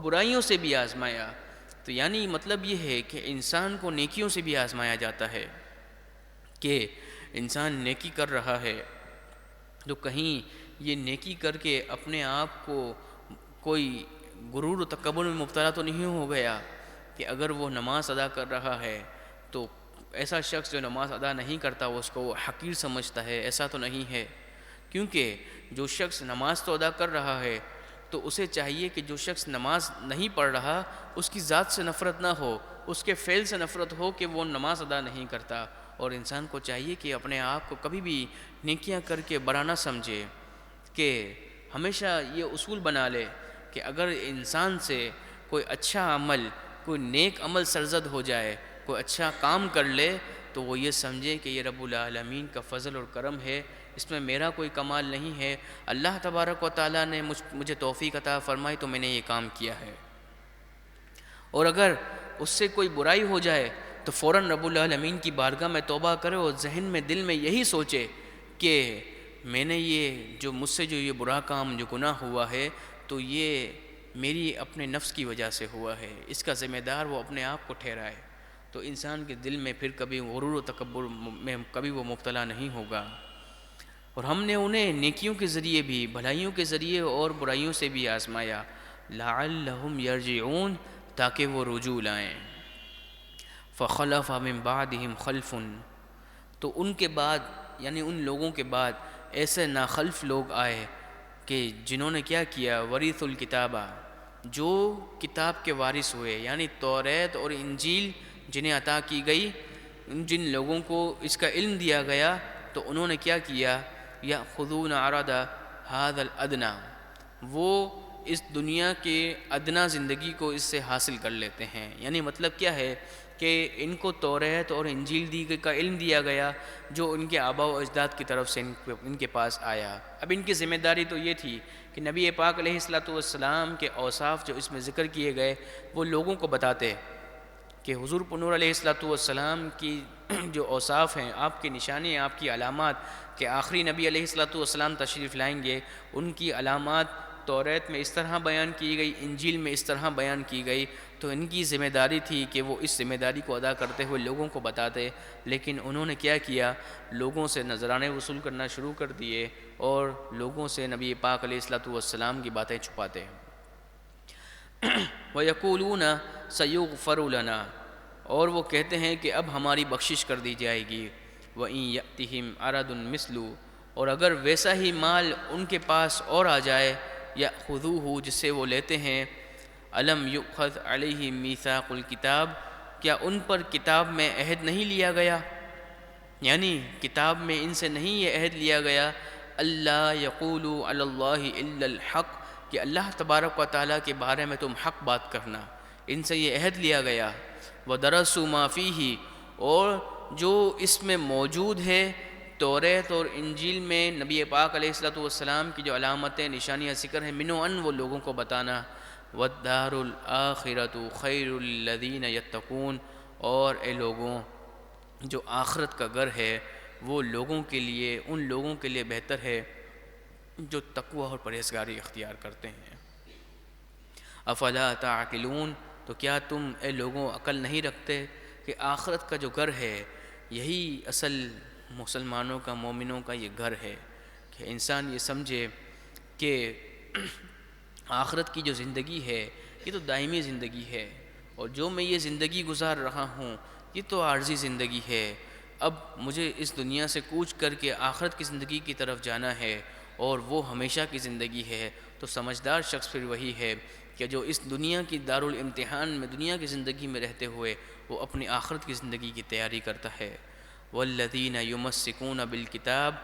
Speaker 1: برائیوں سے بھی آزمایا، تو یعنی مطلب یہ ہے کہ انسان کو نیکیوں سے بھی آزمایا جاتا ہے کہ انسان نیکی کر رہا ہے تو کہیں یہ نیکی کر کے اپنے آپ کو کوئی غرور و تکبر میں مبتلا تو نہیں ہو گیا کہ اگر وہ نماز ادا کر رہا ہے تو ایسا شخص جو نماز ادا نہیں کرتا وہ اس کو وہ حقیر سمجھتا ہے، ایسا تو نہیں ہے۔ کیونکہ جو شخص نماز تو ادا کر رہا ہے تو اسے چاہیے کہ جو شخص نماز نہیں پڑھ رہا اس کی ذات سے نفرت نہ ہو، اس کے فعل سے نفرت ہو کہ وہ نماز ادا نہیں کرتا، اور انسان کو چاہیے کہ اپنے آپ کو کبھی بھی نیکیاں کر کے برا نہ سمجھے، کہ ہمیشہ یہ اصول بنا لے کہ اگر انسان سے کوئی اچھا عمل، کوئی نیک عمل سرزد ہو جائے، کوئی اچھا کام کر لے، تو وہ یہ سمجھے کہ یہ رب العالمین کا فضل اور کرم ہے، اس میں میرا کوئی کمال نہیں ہے، اللہ تبارک و تعالیٰ نے مجھے توفیق عطا فرمائی تو میں نے یہ کام کیا ہے۔ اور اگر اس سے کوئی برائی ہو جائے تو فوراً رب العالمین کی بارگاہ میں توبہ کرے اور ذہن میں دل میں یہی سوچے کہ میں نے جو مجھ سے جو یہ برا کام جو گناہ ہوا ہے تو یہ میری اپنے نفس کی وجہ سے ہوا ہے، اس کا ذمہ دار وہ اپنے آپ کو ٹھہرائے، تو انسان کے دل میں پھر کبھی غرور و تکبر میں کبھی وہ مبتلا نہیں ہوگا۔ اور ہم نے انہیں نیکیوں کے ذریعے بھی، بھلائیوں کے ذریعے اور برائیوں سے بھی آزمایا، لعلہم یرجعون، تاکہ وہ رجوع لائیں۔ فخلف من بعدہم خلف، تو ان کے بعد یعنی ان لوگوں کے بعد ایسے ناخلف لوگ آئے کہ جنہوں نے کیا کیا، ورث الکتابہ، جو کتاب کے وارث ہوئے، یعنی توریت اور انجیل جنہیں عطا کی گئی، جن لوگوں کو اس کا علم دیا گیا، تو انہوں نے کیا کیا، یأخذون عرض ھذا الادنی، وہ اس دنیا کے ادنا زندگی کو اس سے حاصل کر لیتے ہیں۔ یعنی مطلب کیا ہے کہ ان کو توریت اور انجیل کا علم دیا گیا جو ان کے آباء و اجداد کی طرف سے ان کے پاس آیا۔ اب ان کی ذمہ داری تو یہ تھی کہ نبی پاک علیہ الصلوۃ والسلام کے اوصاف جو اس میں ذکر کیے گئے وہ لوگوں کو بتاتے، کہ حضور پنور علیہ الصلوۃ والسلام کی جو اوصاف ہیں، آپ کی نشانی، آپ کی علامات، کہ آخری نبی علیہ الصلوۃ والسلام تشریف لائیں گے، ان کی علامات توریت میں اس طرح بیان کی گئی، انجیل میں اس طرح بیان کی گئی، تو ان کی ذمہ داری تھی کہ وہ اس ذمہ داری کو ادا کرتے ہوئے لوگوں کو بتاتے، لیکن انہوں نے کیا کیا، لوگوں سے نذرانے وصول کرنا شروع کر دیے اور لوگوں سے نبی پاک علیہ الصلوۃ والسلام کی باتیں چھپاتے۔ وَيَقُولُونَ سَيُغْفَرُ لَنَا، اور وہ کہتے ہیں کہ اب ہماری بخشش کر دی جائے گی۔ وَإِن يَأْتِهِمْ عَرَضٌ مِثْلُ، اور اگر ویسا ہی مال ان کے پاس اور آ جائے، یأخذوہ، جس سے وہ لیتے ہیں، الم یؤخذ علیہ میثاق الکتاب، کیا ان پر کتاب میں عہد نہیں لیا گیا، یعنی کتاب میں ان سے نہیں یہ عہد لیا گیا، اللہ یقولوا علی اللہ الا الحق، کہ اللہ تبارک و تعالیٰ کے بارے میں تم حق بات کرنا، ان سے یہ عہد لیا گیا۔ وَدَرَسُوا مَا فِيهِ، اور جو اس میں موجود ہے توریت اور انجیل میں نبی پاک علیہ الصلوۃ والسلام کی جو علامتیں نشانیاں ذکر ہیں، منو ان وہ لوگوں کو بتانا۔ وَالدَّارُ الْآخِرَةُ خَيْرٌ لِّلَّذِينَ يَتَّقُونَ، اور اے لوگوں، جو آخرت کا گھر ہے وہ لوگوں کے لیے، ان لوگوں کے لیے بہتر ہے جو تقوی اور پرہیزگاری اختیار کرتے ہیں۔ افلا تعقلون، تو کیا تم اے لوگوں عقل نہیں رکھتے کہ آخرت کا جو گھر ہے یہی اصل مسلمانوں کا، مومنوں کا یہ گھر ہے، کہ انسان یہ سمجھے کہ آخرت کی جو زندگی ہے یہ تو دائمی زندگی ہے، اور جو میں یہ زندگی گزار رہا ہوں یہ تو عارضی زندگی ہے، اب مجھے اس دنیا سے کوچ کر کے آخرت کی زندگی کی طرف جانا ہے، اور وہ ہمیشہ کی زندگی ہے۔ تو سمجھدار شخص پھر وہی ہے کہ جو اس دنیا کی دارالامتحان میں، دنیا کی زندگی میں رہتے ہوئے وہ اپنی آخرت کی زندگی کی تیاری کرتا ہے۔ والذین یمسکون بالکتاب،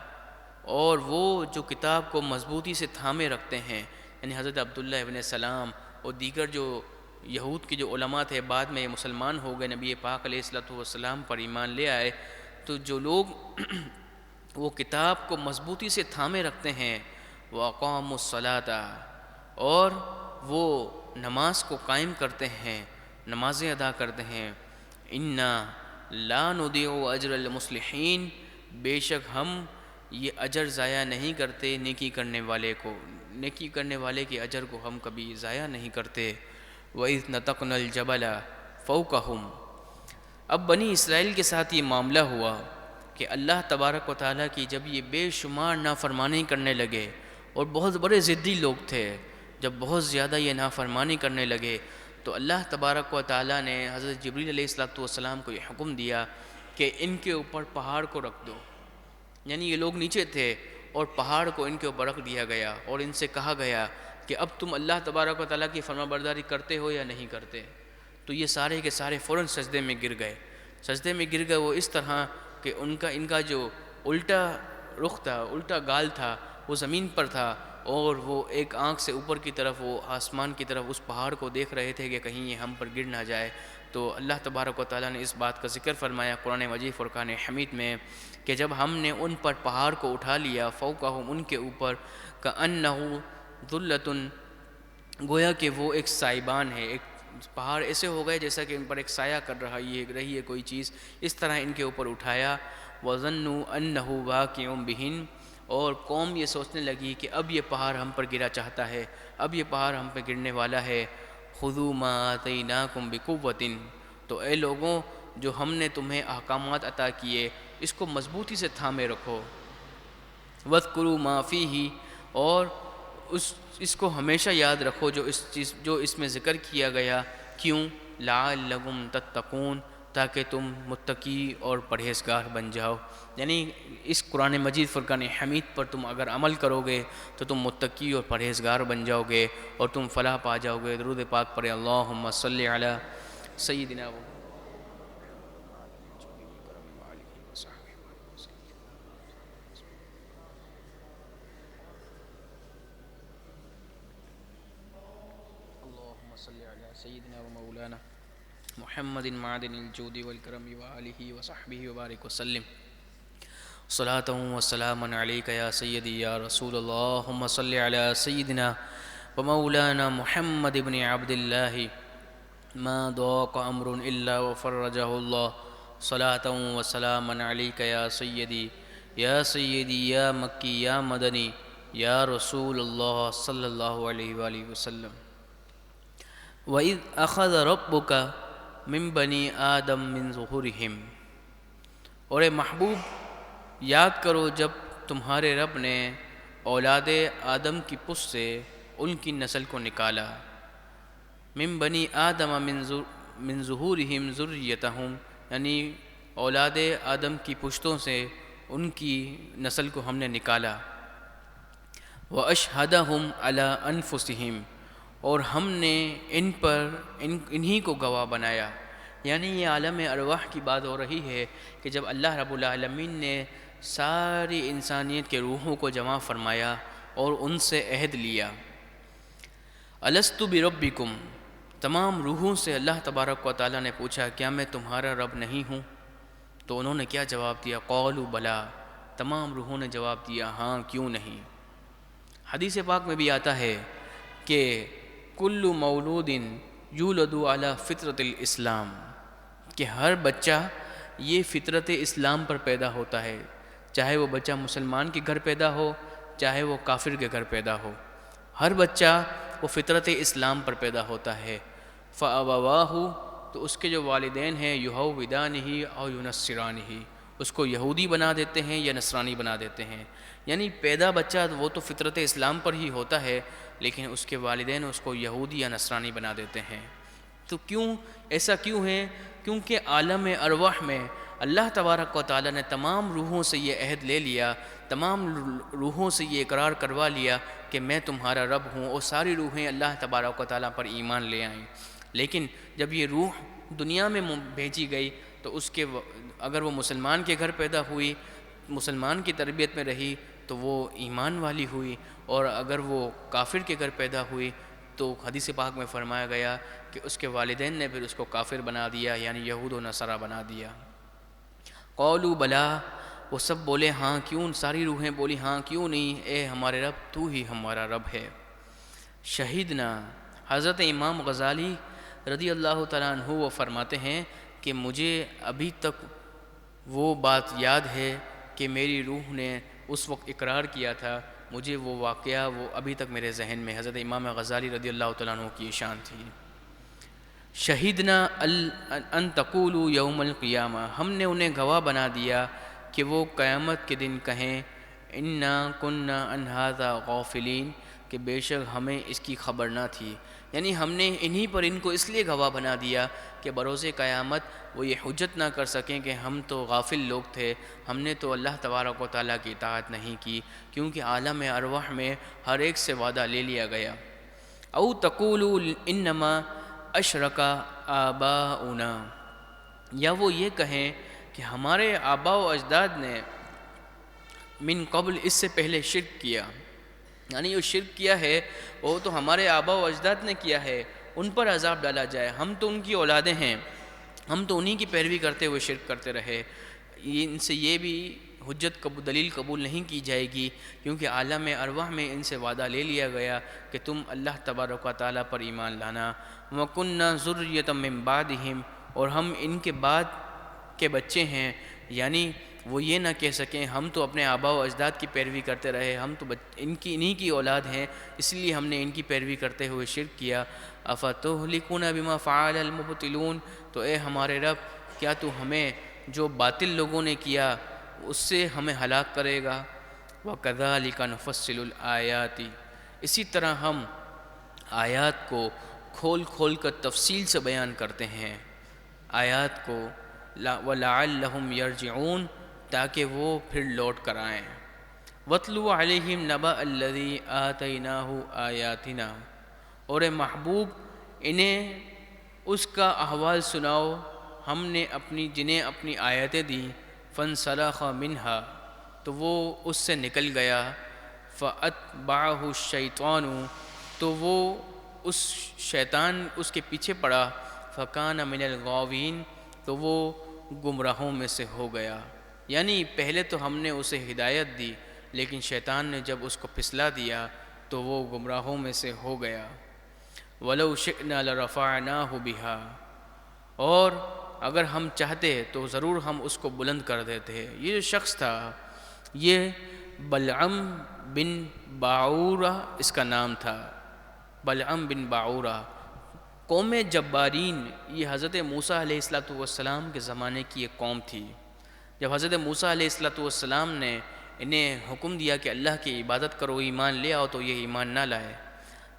Speaker 1: اور وہ جو کتاب کو مضبوطی سے تھامے رکھتے ہیں، یعنی حضرت عبداللہ ابن سلام اور دیگر جو یہود کے جو علماء تھے، بعد میں یہ مسلمان ہو گئے، نبی پاک علیہ الصلوۃ والسلام پر ایمان لے آئے، تو جو لوگ وہ کتاب کو مضبوطی سے تھامے رکھتے ہیں، وَأَقَامُوا الصَّلَاةَ، اور وہ نماز کو قائم کرتے ہیں، نمازیں ادا کرتے ہیں، اِنَّا لَا نُضِيعُ أَجْرَ الْمُصْلِحِينَ، بے شک ہم یہ اجر ضائع نہیں کرتے نیکی کرنے والے کو، نیکی کرنے والے کے اجر کو ہم کبھی ضائع نہیں کرتے۔ وَإِذْ نَتَقْنَا الْجَبَلَ فَوْقَهُمْ، اب بنی اسرائیل کے ساتھ یہ معاملہ ہوا کہ اللہ تبارک و تعالیٰ کی جب یہ بے شمار نافرمانی کرنے لگے، اور بہت بڑے ضدی لوگ تھے، جب بہت زیادہ یہ نافرمانی کرنے لگے تو اللہ تبارک و تعالیٰ نے حضرت جبریل علیہ الصلوۃ والسلام کو یہ حکم دیا کہ ان کے اوپر پہاڑ کو رکھ دو، یعنی یہ لوگ نیچے تھے اور پہاڑ کو ان کے اوپر رکھ دیا گیا، اور ان سے کہا گیا کہ اب تم اللہ تبارک و تعالیٰ کی فرما برداری کرتے ہو یا نہیں کرتے؟ تو یہ سارے کے سارے فوراً سجدے میں گر گئے، سجدے میں گر گئے، وہ اس طرح کہ ان کا جو الٹا رخ تھا، الٹا گال تھا، وہ زمین پر تھا، اور وہ ایک آنکھ سے اوپر کی طرف، وہ آسمان کی طرف اس پہاڑ کو دیکھ رہے تھے کہ کہیں یہ ہم پر گر نہ جائے۔ تو اللہ تبارک و تعالیٰ نے اس بات کا ذکر فرمایا قرآن مجید فرقان حمید میں کہ جب ہم نے ان پر پہاڑ کو اٹھا لیا، فوقہم، ان کے اوپر، کأنہ ذلۃ، گویا کہ وہ ایک سائبان ہے، ایک پہاڑ ایسے ہو گئے جیسا کہ ان پر ایک سایہ کر رہی ہے کوئی چیز، اس طرح ان کے اوپر اٹھایا۔ وَظَنُّوا أَنَّهُ وَاقِعٌ بِهِمْ، اور قوم یہ سوچنے لگی کہ اب یہ پہاڑ ہم پر گرا چاہتا ہے، اب یہ پہاڑ ہم پہ گرنے والا ہے۔ خُذُوا مَا آتَيْنَاكُمْ بِقُوَّةٍ، تو اے لوگوں، جو ہم نے تمہیں احکامات عطا کیے اس کو مضبوطی سے تھامے رکھو۔ وَاذْكُرُوا مَا فِيهِ، اور اس کو ہمیشہ یاد رکھو جو اس میں ذکر کیا گیا، کیوں؟ لَعَلَّكُمْ تَتَّقُونَ، تاکہ تم متقی اور پرہیزگار بن جاؤ۔ یعنی اس قرآن مجید فرقان حمید پر تم اگر عمل کرو گے تو تم متقی اور پرہیزگار بن جاؤ گے اور تم فلاح پا جاؤ گے۔ درود پاک پڑھیں، اللہم صلی علی سیدنا و اللہم صلی علی سیدنا و مولانا محمد معدن الجود والکرم وآلہ وصحبہ وبارک وسلم۔ صلاۃ و سلام علیک یا سیدی یا رسول اللہ، اللہم صلی علی سیدنا و مولانا محمد بن عبد اللہ ما ضاق امر الا وفرجہ اللہ۔ صلاۃ و سلام علیک یا سیدی یا مکی یا مدنی یا رسول اللہ صلی اللہ علیہ وآلہ وسلم۔ وَإِذْ أَخَذَ رَبُّكَ مِن بَنِي آدَمَ مِن ظُهُورِهِمْ، اور اے محبوب یاد کرو جب تمہارے رب نے اولاد آدم کی پشت سے ان کی نسل کو نکالا۔ من بنی آدم من ظہورہم ذریتہم، یعنی اولاد آدم کی پشتوں سے ان کی نسل کو ہم نے نکالا۔ وَأَشْهَدَهُمْ عَلَىٰ أَنفُسِهِمْ، اور ہم نے ان پر انہی کو گواہ بنایا۔ یعنی یہ عالم ارواح کی بات ہو رہی ہے کہ جب اللہ رب العالمین نے ساری انسانیت کے روحوں کو جمع فرمایا اور ان سے عہد لیا۔ الست بربکم، تمام روحوں سے اللہ تبارک و تعالیٰ نے پوچھا کیا میں تمہارا رب نہیں ہوں؟ تو انہوں نے کیا جواب دیا؟ قالوا بلا، تمام روحوں نے جواب دیا ہاں کیوں نہیں۔ حدیث پاک میں بھی آتا ہے کہ کل مولود یولد علی فطرت الاسلام، کہ ہر بچہ یہ فطرت اسلام پر پیدا ہوتا ہے، چاہے وہ بچہ مسلمان کے گھر پیدا ہو چاہے وہ کافر کے گھر پیدا ہو، ہر بچہ وہ فطرت اسلام پر پیدا ہوتا ہے۔ فَأَبَوَاهُ، تو اس کے جو والدین ہیں، يُهَوِّدَانِهِ أَوْ يُنَصِّرَانِهِ، اس کو یہودی بنا دیتے ہیں یا نصرانی بنا دیتے ہیں۔ یعنی پیدا بچہ وہ تو فطرت اسلام پر ہی ہوتا ہے، لیکن اس کے والدین اس کو یہودی یا نصرانی بنا دیتے ہیں۔ تو کیوں ایسا کیوں ہے؟ کیونکہ عالم ارواح میں اللہ تبارک و تعالیٰ نے تمام روحوں سے یہ عہد لے لیا، تمام روحوں سے یہ اقرار کروا لیا کہ میں تمہارا رب ہوں، اور ساری روحیں اللہ تبارک و تعالیٰ پر ایمان لے آئیں۔ لیکن جب یہ روح دنیا میں بھیجی گئی تو اس کے اگر وہ مسلمان کے گھر پیدا ہوئی، مسلمان کی تربیت میں رہی تو وہ ایمان والی ہوئی، اور اگر وہ کافر کے گھر پیدا ہوئی تو حدیث پاک میں فرمایا گیا کہ اس کے والدین نے پھر اس کو کافر بنا دیا، یعنی یہود و نصارہ بنا دیا۔ قولوا بلا، وہ سب بولے ہاں کیوں، ساری روحیں بولی ہاں کیوں نہیں، اے ہمارے رب تو ہی ہمارا رب ہے۔ شہیدنا، حضرت امام غزالی رضی اللہ تعالیٰ عنہ وہ فرماتے ہیں کہ مجھے ابھی تک وہ بات یاد ہے کہ میری روح نے اس وقت اقرار کیا تھا، مجھے وہ واقعہ وہ ابھی تک میرے ذہن میں۔ حضرت امام غزالی رضی اللہ تعالیٰ عنہ کی شان تھی۔ شہیدنا ان تقولوا یوم القیامہ، ہم نے انہیں گواہ بنا دیا کہ وہ قیامت کے دن کہیں انا کنا عن ھذا غافلین، کہ بے شک ہمیں اس کی خبر نہ تھی۔ یعنی ہم نے انہی پر ان کو اس لیے گواہ بنا دیا کہ بروز قیامت وہ یہ حجت نہ کر سکیں کہ ہم تو غافل لوگ تھے، ہم نے تو اللہ تبارک و تعالیٰ کی اطاعت نہیں کی، کیونکہ عالم ارواح میں ہر ایک سے وعدہ لے لیا گیا۔ او تقولوا انما اشرک آباؤنا، یا وہ یہ کہیں کہ ہمارے آباء و اجداد نے من قبل، اس سے پہلے شرک کیا، یعنی جو شرک کیا ہے وہ تو ہمارے آباء و اجداد نے کیا ہے، ان پر عذاب ڈالا جائے، ہم تو ان کی اولادیں ہیں، ہم تو انہی کی پیروی کرتے ہوئے شرک کرتے رہے۔ ان سے یہ بھی حجت دلیل قبول نہیں کی جائے گی، کیونکہ عالم ارواح میں ان سے وعدہ لے لیا گیا کہ تم اللہ تبارک و تعالیٰ پر ایمان لانا۔ وَكُنَّا ذُرِّيَّةً مِّن بَعْدِهِمْ، اور ہم ان کے بعد کے بچے ہیں، یعنی وہ یہ نہ کہہ سکیں ہم تو اپنے آباء و اجداد کی پیروی کرتے رہے، ہم تو انہی کی اولاد ہیں، اس لیے ہم نے ان کی پیروی کرتے ہوئے شرک کیا۔ أَفَتُهْلِكُونَ بِمَا فَعَلَ الْمُبْطِلُونَ، تو اے ہمارے رب کیا تو ہمیں جو باطل لوگوں نے کیا اس سے ہمیں ہلاک کرے گا؟ وَكَذَلِكَ نُفَصِّلُ الْآيَاتِ، اسی طرح ہم آیات کو کھول کھول کر تفصیل سے بیان کرتے ہیں، آیات کو وَلَعَلَّهُمْ يَرْجِعُونَ، تاکہ وہ پھر لوٹ کر آئیں۔ وَاتْلُ عَلَيْهِمْ نَبَأَ الَّذِي آتَيْنَاهُ آيَاتِنَا، اور اے محبوب انہیں اس کا احوال سناؤ ہم نے جنہیں اپنی آیتیں دیں، فَانْسَلَخَ مِنْهَا، تو وہ اس سے نکل گیا، فَأَتْبَعَهُ الشَّيْطَانُ، تو وہ اس شیطان اس کے پیچھے پڑا، فَكَانَ مِنَ الْغَاوِينَ، تو وہ گمراہوں میں سے ہو گیا۔ یعنی پہلے تو ہم نے اسے ہدایت دی، لیکن شیطان نے جب اس کو پھسلا دیا تو وہ گمراہوں میں سے ہو گیا۔ وَلَوْ شِئْنَا لَرَفَعْنَاهُ بِهَا، اور اگر ہم چاہتے تو ضرور ہم اس کو بلند کر دیتے۔ یہ جو شخص تھا یہ بلعم بن باعورہ اس کا نام تھا، بلعم بن باعورہ۔ قوم جبارین یہ حضرت موسیٰ علیہ السلام کے زمانے کی ایک قوم تھی۔ جب حضرت موسیٰ علیہ السلام نے انہیں حکم دیا کہ اللہ کی عبادت کرو، ایمان لے آؤ، تو یہ ایمان نہ لائے،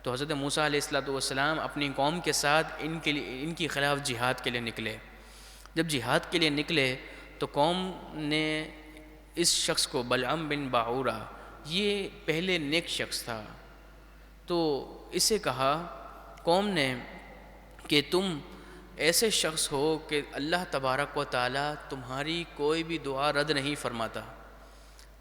Speaker 1: تو حضرت موسیٰ علیہ السلام اپنی قوم کے ساتھ ان کی خلاف جہاد کے لیے نکلے۔ جب جہاد کے لیے نکلے تو قوم نے اس شخص کو، بلعم بن باعورہ، یہ پہلے نیک شخص تھا، تو اسے کہا قوم نے کہ تم ایسے شخص ہو کہ اللہ تبارک و تعالیٰ تمہاری کوئی بھی دعا رد نہیں فرماتا،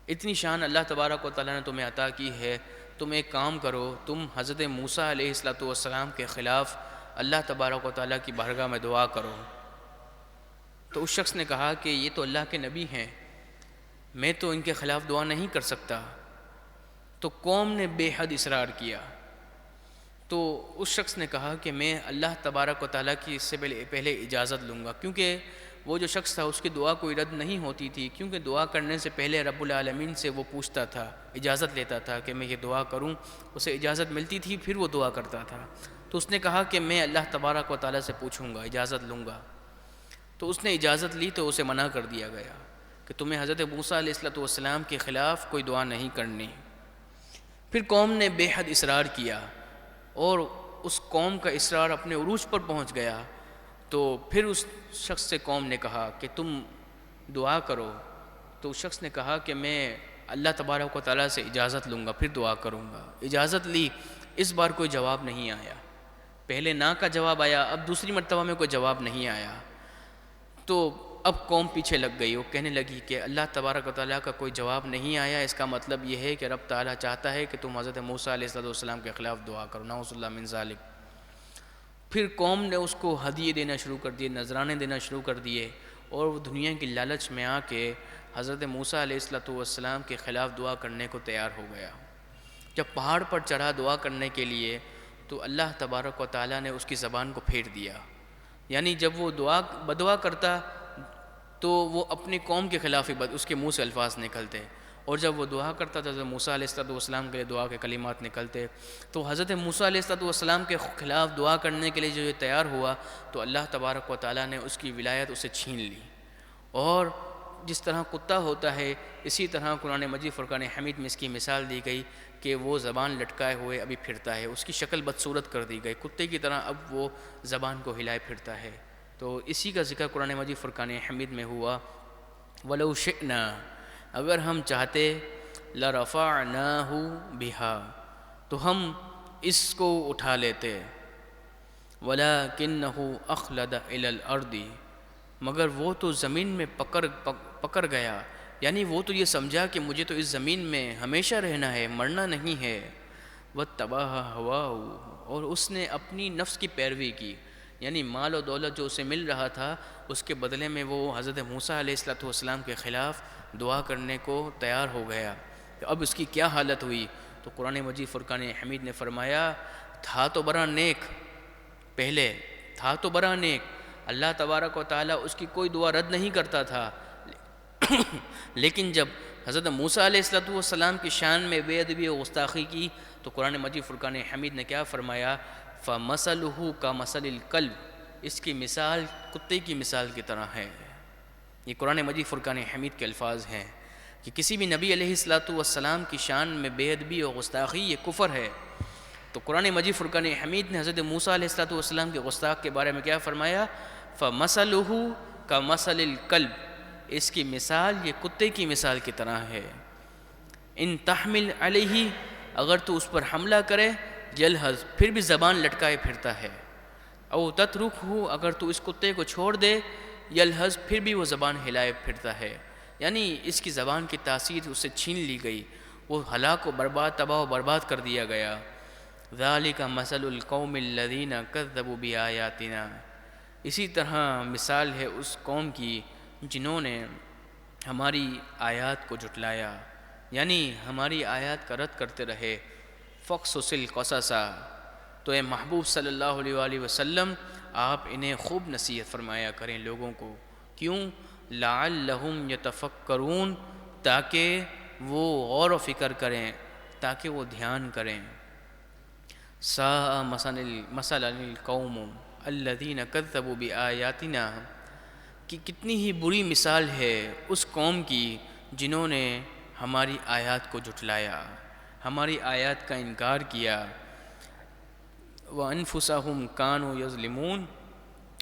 Speaker 1: اتنی شان اللہ تبارک و تعالیٰ نے تمہیں عطا کی ہے، تم ایک کام کرو، تم حضرت موسیٰ علیہ السلام کے خلاف اللہ تبارک و تعالیٰ کی بارگاہ میں دعا کرو۔ تو اس شخص نے کہا کہ یہ تو اللہ کے نبی ہیں، میں تو ان کے خلاف دعا نہیں کر سکتا۔ تو قوم نے بے حد اصرار کیا، تو اس شخص نے کہا کہ میں اللہ تبارک و تعالیٰ کی اس سے پہلے اجازت لوں گا، کیونکہ وہ جو شخص تھا اس کی دعا کوئی رد نہیں ہوتی تھی، کیونکہ دعا کرنے سے پہلے رب العالمین سے وہ پوچھتا تھا، اجازت لیتا تھا کہ میں یہ دعا کروں، اسے اجازت ملتی تھی پھر وہ دعا کرتا تھا۔ تو اس نے کہا کہ میں اللہ تبارک و تعالیٰ سے پوچھوں گا، اجازت لوں گا۔ تو اس نے اجازت لی تو اسے منع کر دیا گیا کہ تمہیں حضرت موسیٰ علیہ السلام کے خلاف کوئی دعا نہیں کرنی۔ پھر قوم نے بے حد اصرار کیا، اور اس قوم کا اصرار اپنے عروج پر پہنچ گیا، تو پھر اس شخص سے قوم نے کہا کہ تم دعا کرو، تو اس شخص نے کہا کہ میں اللہ تبارک و تعالیٰ سے اجازت لوں گا پھر دعا کروں گا۔ اجازت لی، اس بار کوئی جواب نہیں آیا، پہلے نہ کا جواب آیا، اب دوسری مرتبہ میں کوئی جواب نہیں آیا، تو اب قوم پیچھے لگ گئی، وہ کہنے لگی کہ اللہ تبارک و تعالیٰ کا کوئی جواب نہیں آیا، اس کا مطلب یہ ہے کہ رب تعالیٰ چاہتا ہے کہ تم حضرت موسیٰ علیہ السلام کے خلاف دعا کرو، نعوذ باللہ من ذالک۔ پھر قوم نے اس کو ہدیے دینا شروع کر دیے، نذرانے دینا شروع کر دیے، اور وہ دنیا کی لالچ میں آ کے حضرت موسیٰ علیہ السلام کے خلاف دعا کرنے کو تیار ہو گیا۔ جب پہاڑ پر چڑھا دعا کرنے کے لیے تو اللہ تبارک و تعالیٰ نے اس کی زبان کو پھیر دیا، یعنی جب وہ بدعا کرتا تو وہ اپنی قوم کے خلاف ہی اس کے منہ سے الفاظ نکلتے، اور جب وہ دعا کرتا تو حضرت موسیٰ علیہ السلام کے لیے دعا کے کلمات نکلتے۔ تو حضرت موسیٰ علیہ السلام کے خلاف دعا کرنے کے لیے جو یہ تیار ہوا تو اللہ تبارک و تعالیٰ نے اس کی ولایت اسے چھین لی، اور جس طرح کتا ہوتا ہے اسی طرح قرآن مجید فرقان حمید میں اس کی مثال دی گئی کہ وہ زبان لٹکائے ہوئے ابھی پھرتا ہے، اس کی شکل بدصورت کر دی گئی، کتے کی طرح اب وہ زبان کو ہلائے پھرتا ہے۔ تو اسی کا ذکر قرآن مجید فرقان حمید میں ہوا، وَلَوْ شِئْنَا، اگر ہم چاہتے، لَرَفَعْنَاهُ بِهَا، تو ہم اس کو اٹھا لیتے، وَلَكِنَّهُ أَخْلَدَ إِلَى الْأَرْضِ، مگر وہ تو زمین میں پکڑ گیا، یعنی وہ تو یہ سمجھا کہ مجھے تو اس زمین میں ہمیشہ رہنا ہے، مرنا نہیں ہے، وَاتَّبَعَ هَوَاهُ، اور اس نے اپنی نفس کی پیروی کی، یعنی مال و دولت جو اسے مل رہا تھا اس کے بدلے میں وہ حضرت موسیٰ علیہ السلام کے خلاف دعا کرنے کو تیار ہو گیا۔ اب اس کی کیا حالت ہوئی؟ تو قرآن مجید فرقان حمید نے فرمایا، تھا تو بڑا نیک، پہلے تھا تو بڑا نیک، اللہ تبارک و تعالیٰ اس کی کوئی دعا رد نہیں کرتا تھا، لیکن جب حضرت موسیٰ علیہ السلام کی شان میں بے ادبی و گستاخی کی تو قرآن مجید فرقان حمید نے کیا فرمایا، فَمَثَلُهُ كَمَثَلِ الْكَلْبِ، اس کی مثال کتے کی مثال کی طرح ہے۔ یہ قرآن مجید فرقان حمید کے الفاظ ہیں کہ کسی بھی نبی علیہ السلام کی شان میں بے ادبی و گستاخی یہ کفر ہے۔ تو قرآن مجید فرقان حمید نے حضرت موسیٰ علیہ السلام کے گستاخ کے بارے میں کیا فرمایا، فَمَثَلُهُ کمثل الکلب، اس کی مثال یہ کتے کی مثال کی طرح ہے۔ ان تحمل علیہ، اگر تو اس پر حملہ کرے، یلہز، پھر بھی زبان لٹکائے پھرتا ہے، او تترکہ، اگر تو اس کتے کو چھوڑ دے، یلہز، پھر بھی وہ زبان ہلائے پھرتا ہے، یعنی اس کی زبان کی تاثیر اس سے چھین لی گئی، وہ ہلاک و برباد، تباہ و برباد کر دیا گیا۔ ذالک مثل القوم الذین کذبوا بآیاتنا، اسی طرح مثال ہے اس قوم کی جنہوں نے ہماری آیات کو جھٹلایا، یعنی ہماری آیات کا رد کرتے رہے۔ فقصص القصص، تو اے محبوب صلی اللہ علیہ وآلہ وسلم آپ انہیں خوب نصیحت فرمایا کریں لوگوں کو، کیوں؟ لعلہم یتفکرون، تاکہ وہ غور و فکر کریں، تاکہ وہ دھیان کریں۔ ساء مثلا القوم الذین کذبوا بآیاتنا، کہ کتنی ہی بری مثال ہے اس قوم کی جنہوں نے ہماری آیات کو جھٹلایا، ہماری آیات کا انکار کیا۔ وَأَنفُسَهُمْ كَانُوا يَظْلِمُونَ،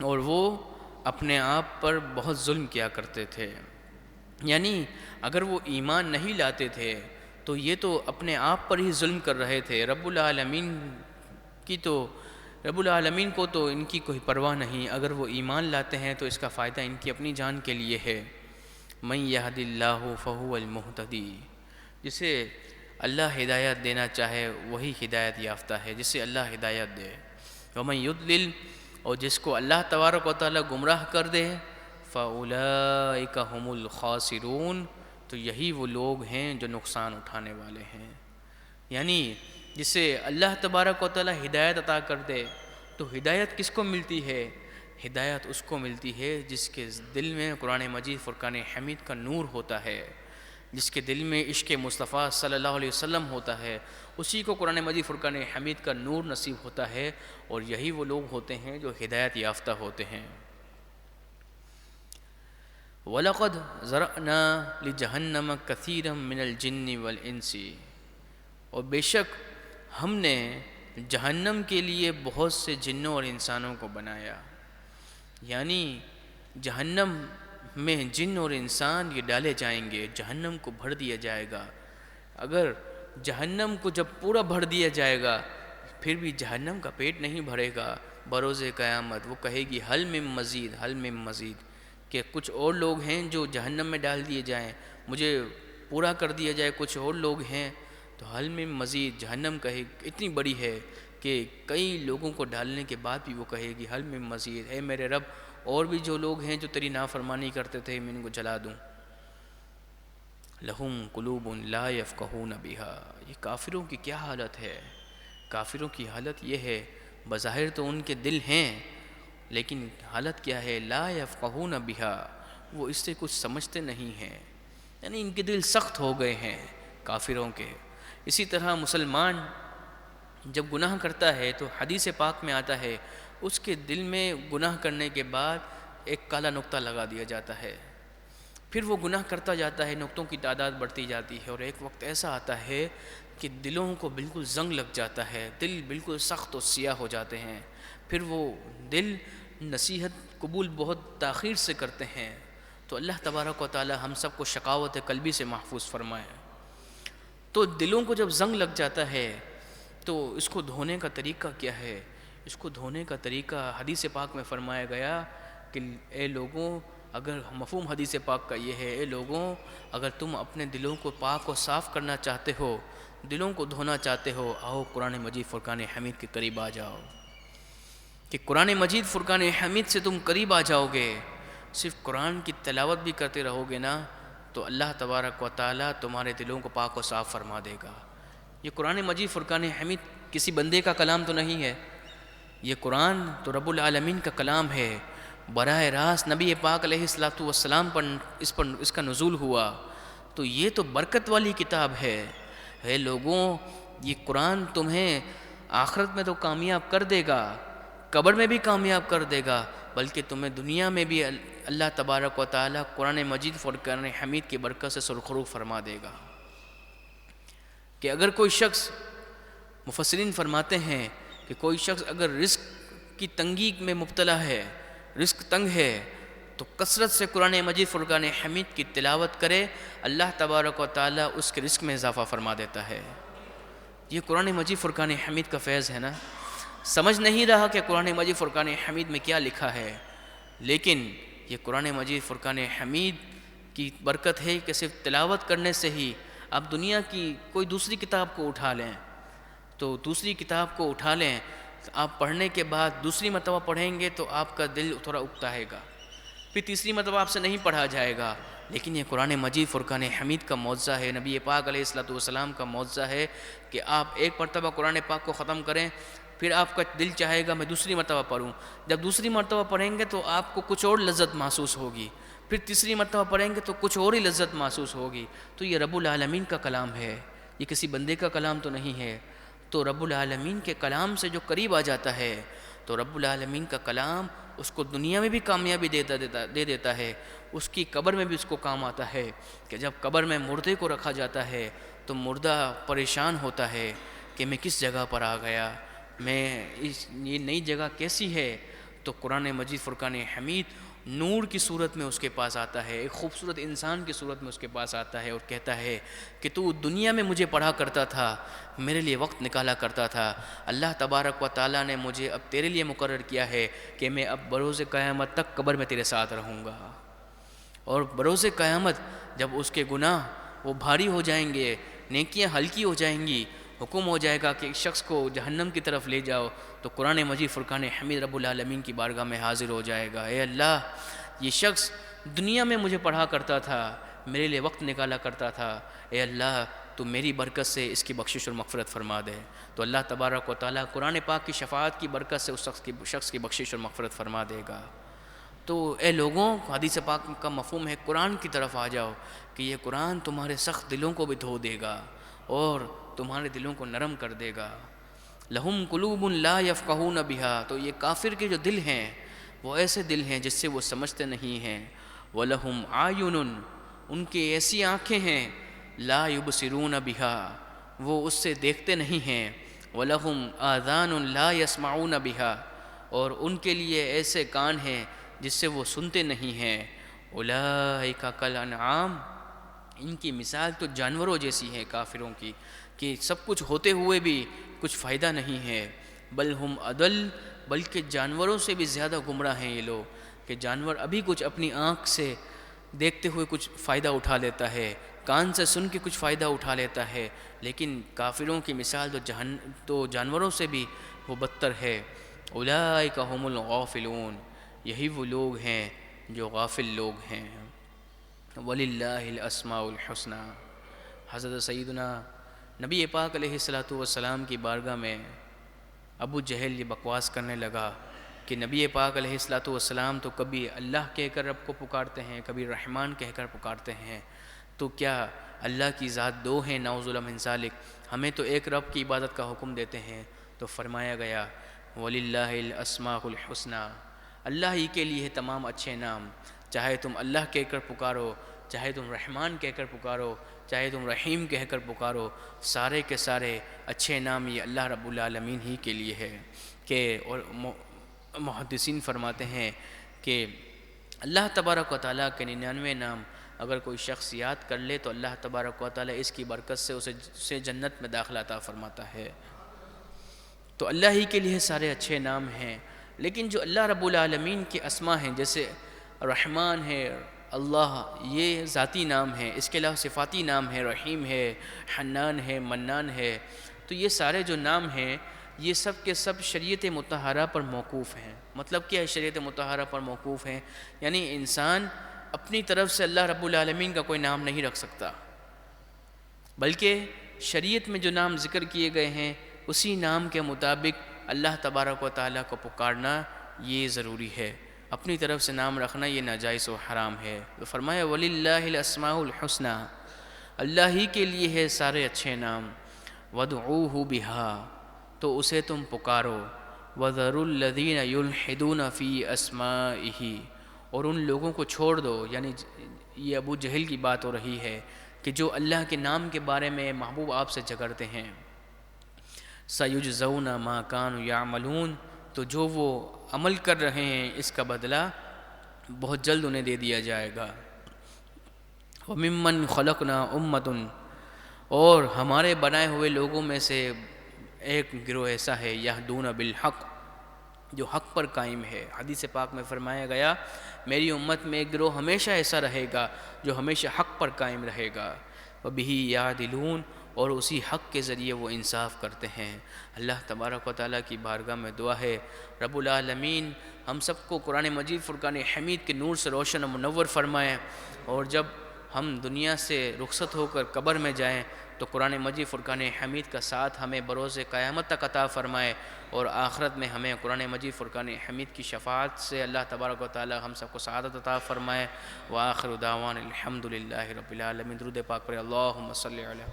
Speaker 1: اور وہ اپنے آپ پر بہت ظلم کیا کرتے تھے، یعنی اگر وہ ایمان نہیں لاتے تھے تو یہ تو اپنے آپ پر ہی ظلم کر رہے تھے، رب العالمین کو تو ان کی کوئی پرواہ نہیں، اگر وہ ایمان لاتے ہیں تو اس کا فائدہ ان کی اپنی جان کے لیے ہے۔ مَن يَهْدِ اللَّهُ فَهُوَ الْمُهْتَدِي، جسے اللہ ہدایت دینا چاہے وہی ہدایت یافتہ ہے، جسے اللہ ہدایت دے۔ وَمَن يُضْلِلْ، اور جس کو اللہ تبارک و تعالیٰ گمراہ کر دے، فَأُولَئِكَ هُمُ الْخَاسِرُونَ، تو یہی وہ لوگ ہیں جو نقصان اٹھانے والے ہیں۔ یعنی جسے اللہ تبارک و تعالیٰ ہدایت عطا کر دے تو ہدایت کس کو ملتی ہے؟ ہدایت اس کو ملتی ہے جس کے دل میں قرآن مجید فرقان حمید کا نور ہوتا ہے، جس کے دل میں عشق مصطفیٰ صلی اللہ علیہ وسلم ہوتا ہے، اسی کو قرآن مجید فرقان حمید کا نور نصیب ہوتا ہے، اور یہی وہ لوگ ہوتے ہیں جو ہدایت یافتہ ہوتے ہیں۔ وَلَقَدْ ذَرَأْنَا لِجَهَنَّمَ كَثِيرًا مِنَ الْجِنِّ وَالْإِنسِ، اور بے شک ہم نے جہنم کے لیے بہت سے جنوں اور انسانوں کو بنایا، یعنی جہنم میں جن اور انسان یہ ڈالے جائیں گے، جہنم کو بھر دیا جائے گا۔ اگر جہنم کو جب پورا بھر دیا جائے گا پھر بھی جہنم کا پیٹ نہیں بھرے گا، بروز قیامت وہ کہے گی حل من مزید، حل من مزید، کہ کچھ اور لوگ ہیں جو جہنم میں ڈال دیے جائیں، مجھے پورا کر دیا جائے، کچھ اور لوگ ہیں، تو حل من مزید، جہنم کہے اتنی بڑی ہے کہ کئی لوگوں کو ڈالنے کے بعد بھی وہ کہے گی حل من مزید، اے میرے رب اور بھی جو لوگ ہیں جو تیری نافرمانی کرتے تھے میں ان کو جلا دوں۔ لہم قلوب لا یفقہون بہا، یہ کافروں کی کیا حالت ہے؟ کافروں کی حالت یہ ہے، بظاہر تو ان کے دل ہیں لیکن حالت کیا ہے؟ لا یفقہون بہا، وہ اس سے کچھ سمجھتے نہیں ہیں، یعنی ان کے دل سخت ہو گئے ہیں کافروں کے۔ اسی طرح مسلمان جب گناہ کرتا ہے تو حدیث پاک میں آتا ہے اس کے دل میں گناہ کرنے کے بعد ایک کالا نقطہ لگا دیا جاتا ہے، پھر وہ گناہ کرتا جاتا ہے، نقطوں کی تعداد بڑھتی جاتی ہے، اور ایک وقت ایسا آتا ہے کہ دلوں کو بالکل زنگ لگ جاتا ہے، دل بالکل سخت اور سیاہ ہو جاتے ہیں، پھر وہ دل نصیحت قبول بہت تاخیر سے کرتے ہیں۔ تو اللہ تبارک و تعالی ہم سب کو شقاوت قلبی سے محفوظ فرمائے۔ تو دلوں کو جب زنگ لگ جاتا ہے تو اس کو دھونے کا طریقہ کیا ہے؟ اس کو دھونے کا طریقہ حدیث پاک میں فرمایا گیا کہ اے لوگوں، اگر مفہوم حدیث پاک کا یہ ہے، اے لوگوں اگر تم اپنے دلوں کو پاک و صاف کرنا چاہتے ہو، دلوں کو دھونا چاہتے ہو، آؤ قرآن مجید فرقان حمید کے قریب آ جاؤ، کہ قرآن مجید فرقان حمید سے تم قریب آ جاؤ گے، صرف قرآن کی تلاوت بھی کرتے رہو گے نا تو اللہ تبارک و تعالیٰ تمہارے دلوں کو پاک و صاف فرما دے گا۔ یہ قرآن مجید فرقان حمید کسی بندے کا کلام تو نہیں ہے، یہ قرآن تو رب العالمین کا کلام ہے، براہ راست نبی پاک علیہ السلام پر اس کا نزول ہوا، تو یہ تو برکت والی کتاب ہے۔ اے لوگوں، یہ قرآن تمہیں آخرت میں تو کامیاب کر دے گا، قبر میں بھی کامیاب کر دے گا، بلکہ تمہیں دنیا میں بھی اللہ تبارک و تعالیٰ قرآن مجید فرقان حمید کی برکت سے سرخرو فرما دے گا۔ کہ اگر کوئی شخص، مفسرین فرماتے ہیں کہ کوئی شخص اگر رزق کی تنگی میں مبتلا ہے، رزق تنگ ہے، تو تو کثرت سے قرآن مجید فرقان حمید کی تلاوت کرے، اللہ تبارک و تعالیٰ اس کے رزق میں اضافہ فرما دیتا ہے۔ یہ قرآن مجید فرقان حمید کا فیض ہے نا۔ سمجھ نہیں رہا کہ قرآن مجید فرقان حمید میں کیا لکھا ہے، لیکن یہ قرآن مجید فرقان حمید کی برکت ہے کہ صرف تلاوت کرنے سے ہی آپ دنیا کی کوئی دوسری کتاب کو اٹھا لیں، تو دوسری کتاب کو اٹھا لیں، آپ پڑھنے کے بعد دوسری مرتبہ پڑھیں گے تو آپ کا دل تھوڑا اکتائے گا، پھر تیسری مرتبہ آپ سے نہیں پڑھا جائے گا۔ لیکن یہ قرآن مجید فرقان حمید کا معجزہ ہے، نبی پاک علیہ السلام کا معجزہ ہے کہ آپ ایک مرتبہ قرآن پاک کو ختم کریں، پھر آپ کا دل چاہے گا میں دوسری مرتبہ پڑھوں، جب دوسری مرتبہ پڑھیں گے تو آپ کو کچھ اور لذت محسوس ہوگی، پھر تیسری مرتبہ پڑھیں گے تو کچھ اور ہی لذت محسوس ہوگی۔ تو یہ رب العالمین کا کلام ہے، یہ کسی بندے کا کلام تو نہیں ہے۔ تو رب العالمین کے کلام سے جو قریب آ جاتا ہے تو رب العالمین کا کلام اس کو دنیا میں بھی کامیابی دے دیتا ہے، اس کی قبر میں بھی اس کو کام آتا ہے کہ جب قبر میں مردے کو رکھا جاتا ہے تو مردہ پریشان ہوتا ہے کہ میں کس جگہ پر آ گیا، یہ نئی جگہ کیسی ہے؟ تو قرآن مجید فرقان حمید نور کی صورت میں اس کے پاس آتا ہے، ایک خوبصورت انسان کی صورت میں اس کے پاس آتا ہے اور کہتا ہے کہ تو دنیا میں مجھے پڑھا کرتا تھا، میرے لیے وقت نکالا کرتا تھا، اللہ تبارک و تعالیٰ نے مجھے اب تیرے لیے مقرر کیا ہے کہ میں اب بروز قیامت تک قبر میں تیرے ساتھ رہوں گا۔ اور بروز قیامت جب اس کے گناہ وہ بھاری ہو جائیں گے، نیکیاں ہلکی ہو جائیں گی، حکم ہو جائے گا کہ ایک شخص کو جہنم کی طرف لے جاؤ، تو قرآن مجید فرقان حمید رب العالمین کی بارگاہ میں حاضر ہو جائے گا، اے اللہ یہ شخص دنیا میں مجھے پڑھا کرتا تھا، میرے لیے وقت نکالا کرتا تھا، اے اللہ تو میری برکت سے اس کی بخشش اور مغفرت فرما دے۔ تو اللہ تبارک و تعالیٰ قرآن پاک کی شفاعت کی برکت سے اس شخص کی بخشش اور مغفرت فرما دے گا۔ تو اے لوگوں، حدیث پاک کا مفہوم ہے قرآن کی طرف آ جاؤ کہ یہ قرآن تمہارے سخت دلوں کو بھی دھو دے گا اور تمہارے دلوں کو نرم کر دے گا۔ لہم قلوب لا یفقہون بہا، تو یہ کافر کے جو دل ہیں وہ ایسے دل ہیں جس سے وہ سمجھتے نہیں ہیں۔ وَلَهُمْ عَيُنٌ، ان کی ایسی آنکھیں ہیں لا یبصرون بہا، وہ اس سے دیکھتے نہیں ہیں۔ وَلَهُمْ آذَانٌ لا يسمعون بہا، اور ان کے لیے ایسے کان ہیں جس سے وہ سنتے نہیں ہیں۔ اولئک کالانعام، ان کی مثال تو جانوروں جیسی ہے کافروں کی، کہ سب کچھ ہوتے ہوئے بھی کچھ فائدہ نہیں ہے۔ بل ہم اضل، بلکہ جانوروں سے بھی زیادہ گمراہ ہیں یہ لوگ، کہ جانور ابھی کچھ اپنی آنکھ سے دیکھتے ہوئے کچھ فائدہ اٹھا لیتا ہے، کان سے سن کے کچھ فائدہ اٹھا لیتا ہے، لیکن کافروں کی مثال تو جانوروں سے بھی وہ بدتر ہے۔ اولئک هم الغافلون، یہی وہ لوگ ہیں جو غافل لوگ ہیں۔ وَلِلَّهِ الْأَسْمَاءُ الْحُسْنَى، حضرت سیدنا نبی پاک علیہ السلام کی بارگاہ میں ابو جہل یہ بکواس کرنے لگا کہ نبی پاک علیہ السلام تو کبھی اللہ کہہ کر رب کو پکارتے ہیں، کبھی رحمان کہہ کر پکارتے ہیں، تو کیا اللہ کی ذات دو ہیں؟ نعوذ باللہ من ذالک، ہمیں تو ایک رب کی عبادت کا حکم دیتے ہیں۔ تو فرمایا گیا وَلِلَّهِ الْأَسْمَاءُ الْحُسْنَى، اللہ ہی کے لیے تمام اچھے نام، چاہے تم اللہ کہہ کر پکارو، چاہے تم رحمان کہہ کر پکارو، چاہے تم رحیم کہہ کر پکارو، سارے کے سارے اچھے نام یہ اللہ رب العالمین ہی کے لیے ہے۔ کہ اور محدثین فرماتے ہیں کہ اللہ تبارک و تعالیٰ کے 99 نام اگر کوئی شخص یاد کر لے تو اللہ تبارک و تعالیٰ اس کی برکت سے اسے جنت میں داخلہ عطا فرماتا ہے۔ تو اللہ ہی کے لیے سارے اچھے نام ہیں، لیکن جو اللہ رب العالمین کے اسما ہیں، جیسے رحمان ہے اللہ، یہ ذاتی نام ہے، اس کے علاوہ صفاتی نام ہے، رحیم ہے، حنان ہے، منان ہے، تو یہ سارے جو نام ہیں یہ سب کے سب شریعت مطہرہ پر موقوف ہیں۔ مطلب کیا ہے شریعت مطہرہ پر موقوف ہیں؟ یعنی انسان اپنی طرف سے اللہ رب العالمین کا کوئی نام نہیں رکھ سکتا، بلکہ شریعت میں جو نام ذکر کیے گئے ہیں اسی نام کے مطابق اللہ تبارک و تعالیٰ کو پکارنا یہ ضروری ہے، اپنی طرف سے نام رکھنا یہ ناجائز و حرام ہے۔ تو فرمایا وَلِلَّهِ الْأَسْمَاءُ الْحُسْنَى، اللہ ہی کے لیے ہے سارے اچھے نام، وَادْعُوهُ بِهَا، تو اسے تم پکارو، وَذَرُوا الَّذِينَ يُلْحِدُونَ فِي أَسْمَائِهِ، اور ان لوگوں کو چھوڑ دو، یعنی یہ ابو جہل کی بات ہو رہی ہے کہ جو اللہ کے نام کے بارے میں محبوب آپ سے جھگڑتے ہیں۔ سَيُجْزَوْنَ مَا كَانُوا يَعْمَلُونَ، تو جو وہ عمل کر رہے ہیں اس کا بدلہ بہت جلد انہیں دے دیا جائے گا۔ وَمِمَّنْ خَلَقْنَا أُمَّةٌ، اور ہمارے بنائے ہوئے لوگوں میں سے ایک گروہ ایسا ہے یہدون بالحق، جو حق پر قائم ہے۔ حدیث پاک میں فرمایا گیا میری امت میں ایک گروہ ہمیشہ ایسا رہے گا جو ہمیشہ حق پر قائم رہے گا۔ وَبِهِ يَعْدِلُونَ، اور اسی حق کے ذریعے وہ انصاف کرتے ہیں۔ اللہ تبارک و تعالیٰ کی بارگاہ میں دعا ہے رب العالمین ہم سب کو قرآن مجید فرقان حمید کے نور سے روشن و منور فرمائے، اور جب ہم دنیا سے رخصت ہو کر قبر میں جائیں تو قرآن مجید فرقان حمید کا ساتھ ہمیں بروز قیامت تک عطا فرمائے، اور آخرت میں ہمیں قرآن مجید فرقان حمید کی شفاعت سے اللہ تبارک و تعالی ہم سب کو سعادت عطا فرمائے۔ وآخر دعوان الحمدللہ رب العالمین۔ درود پاک پر اللہم صلی علی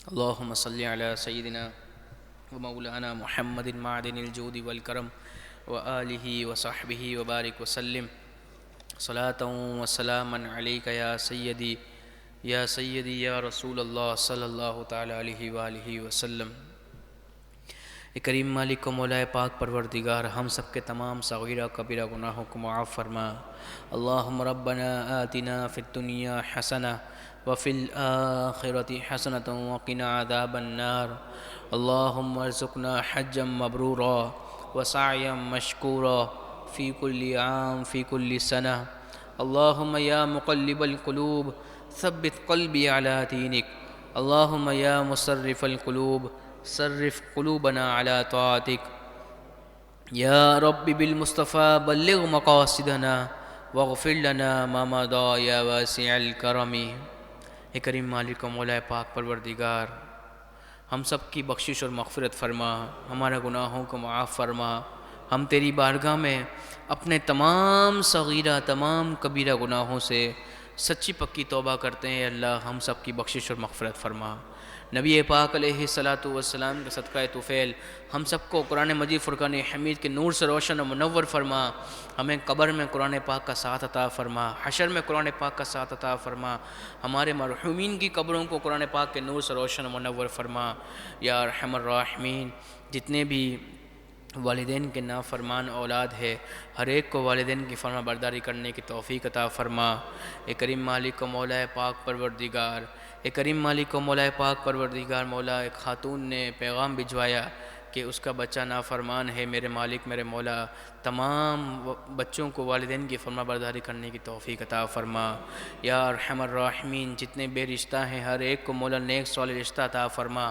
Speaker 1: اللہم صلی علی سیدنا ومولانا محمد معدن الجود والکرم وآلہ وصحبہ وبارک وسلم صلاۃ وسلاما علیک یا سیدی یا رسول اللہ صلی اللہ تعالی علیہ وآلہ وسلم۔ اے کریم مالک و مولا پاک پروردگار ہم سب کے تمام صغیرہ کبیرہ گناہوں کو معاف فرما۔ اللہم ربنا آتنا فی الدنیا حسنہ وفی الآخرۃ حسنۃ وقنا عذاب النار۔ اللہم ارزقنا حجا مبرورا وسعیا مشکورا فی کل عام فی کل سنہ۔ اللہم یا مقلب القلوب ثبت قلبی علی دینک۔ اللہم یا مصرف القلوب صرف قلوبنا علی طاعتک۔ یا رب بالمصطفیٰ بلغ مقاصدنا واغفر لنا ما مضى یا واسع الکرم۔ اے کریم مالک و مولا پاک پروردگار ہم سب کی بخشش اور مغفرت فرما، ہمارے گناہوں کو معاف فرما۔ ہم تیری بارگاہ میں اپنے تمام صغیرہ تمام کبیرہ گناہوں سے سچی پکی توبہ کرتے ہیں۔ اللہ ہم سب کی بخشش اور مغفرت فرما۔ نبی پاک علیہ السلام کے صدقہ طفیل ہم سب کو قرآن مجید فرقان حمید کے نور سے روشن و منور فرما۔ ہمیں قبر میں قرآن پاک کا ساتھ عطا فرما، حشر میں قرآن پاک کا ساتھ عطا فرما۔ ہمارے مرحومین کی قبروں کو قرآن پاک کے نور سے روشن و منور فرما۔ یا ارحم الراحمین جتنے بھی والدین کے نافرمان اولاد ہے ہر ایک کو والدین کی فرما برداری کرنے کی توفیق عطا فرما۔ اے کریم مالک و مولا پاک پروردگار اے کریم مالک و مولا پاک پروردگار مولا ایک خاتون نے پیغام بھجوایا کہ اس کا بچہ نافرمان ہے، میرے مالک میرے مولا تمام بچوں کو والدین کی فرما برداری کرنے کی توفیق عطا فرما۔ یا ارحم الراحمین جتنے بے رشتہ ہیں ہر ایک کو مولا نیک صالح رشتہ عطا فرما۔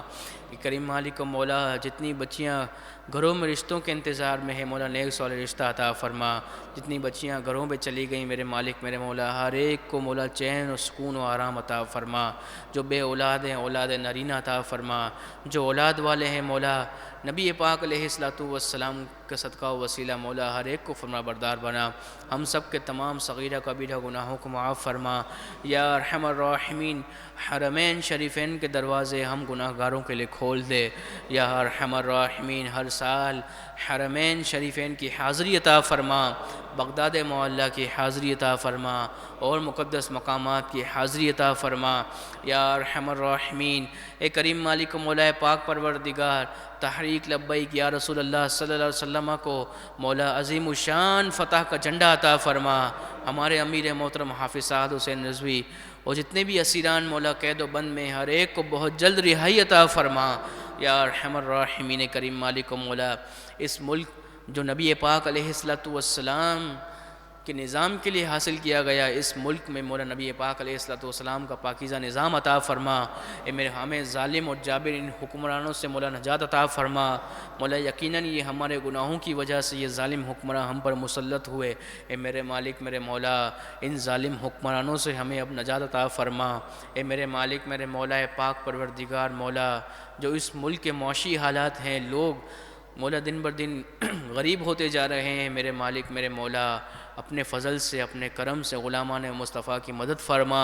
Speaker 1: کریم مالک و مولا جتنی بچیاں گھروں میں رشتوں کے انتظار میں ہے مولا نیک صالح رشتہ عطا فرما۔ جتنی بچیاں گھروں پہ چلی گئیں میرے مالک میرے مولا ہر ایک کو مولا چین و سکون و آرام عطا فرما۔ جو بے اولاد ہیں اولاد نرینہ عطا فرما، جو اولاد والے ہیں مولا نبی پاک علیہ السلام کا صدقہ و وسیلہ مولا ہر ایک کو فرما بردار بنا۔ ہم سب کے تمام صغیرہ کبیرہ گناہوں کو معاف فرما۔ یا ارحم الراحمین حرمین شریفین کے دروازے ہم گناہ گاروں کے لیے کھول دے۔ یا ارحم الراحمین ہر سال حرمین شریفین کی حاضری عطا فرما، بغداد معلیٰ کی حاضری عطا فرما، اور مقدس مقامات کی حاضری عطا فرما۔ یا ارحم الراحمین اے کریم مالک و مولا پاک پروردگار تحریک لبیک یا رسول اللہ صلی اللہ علیہ وسلم کو مولا عظیم الشان فتح کا جھنڈا عطا فرما۔ ہمارے امیر محترم حافظ سعد حسین رضوی اور جتنے بھی اسیران مولا قید و بند میں ہر ایک کو بہت جلد رہائی عطا فرما۔ یا ارحم الراحمین کریم مالک و مولا اس ملک جو نبی پاک علیہ السلام کے نظام کے لیے حاصل کیا گیا، اس ملک میں مولا نبی پاک علیہ السلام کا پاکیزہ نظام عطا فرما۔ اے میرے ہمیں ظالم اور جابر ان حکمرانوں سے مولا نجات عطا فرما۔ مولا یقیناً یہ ہمارے گناہوں کی وجہ سے یہ ظالم حکمراں ہم پر مسلط ہوئے۔ اے میرے مالک میرے مولا ان ظالم حکمرانوں سے ہمیں اب نجات عطا فرما۔ اے میرے مالک میرے مولا پاک پروردگار مولا جو اس ملک کے معاشی حالات ہیں، لوگ مولا دن بر دن غریب ہوتے جا رہے ہیں، میرے مالک میرے مولا اپنے فضل سے اپنے کرم سے غلامان مصطفیٰ کی مدد فرما۔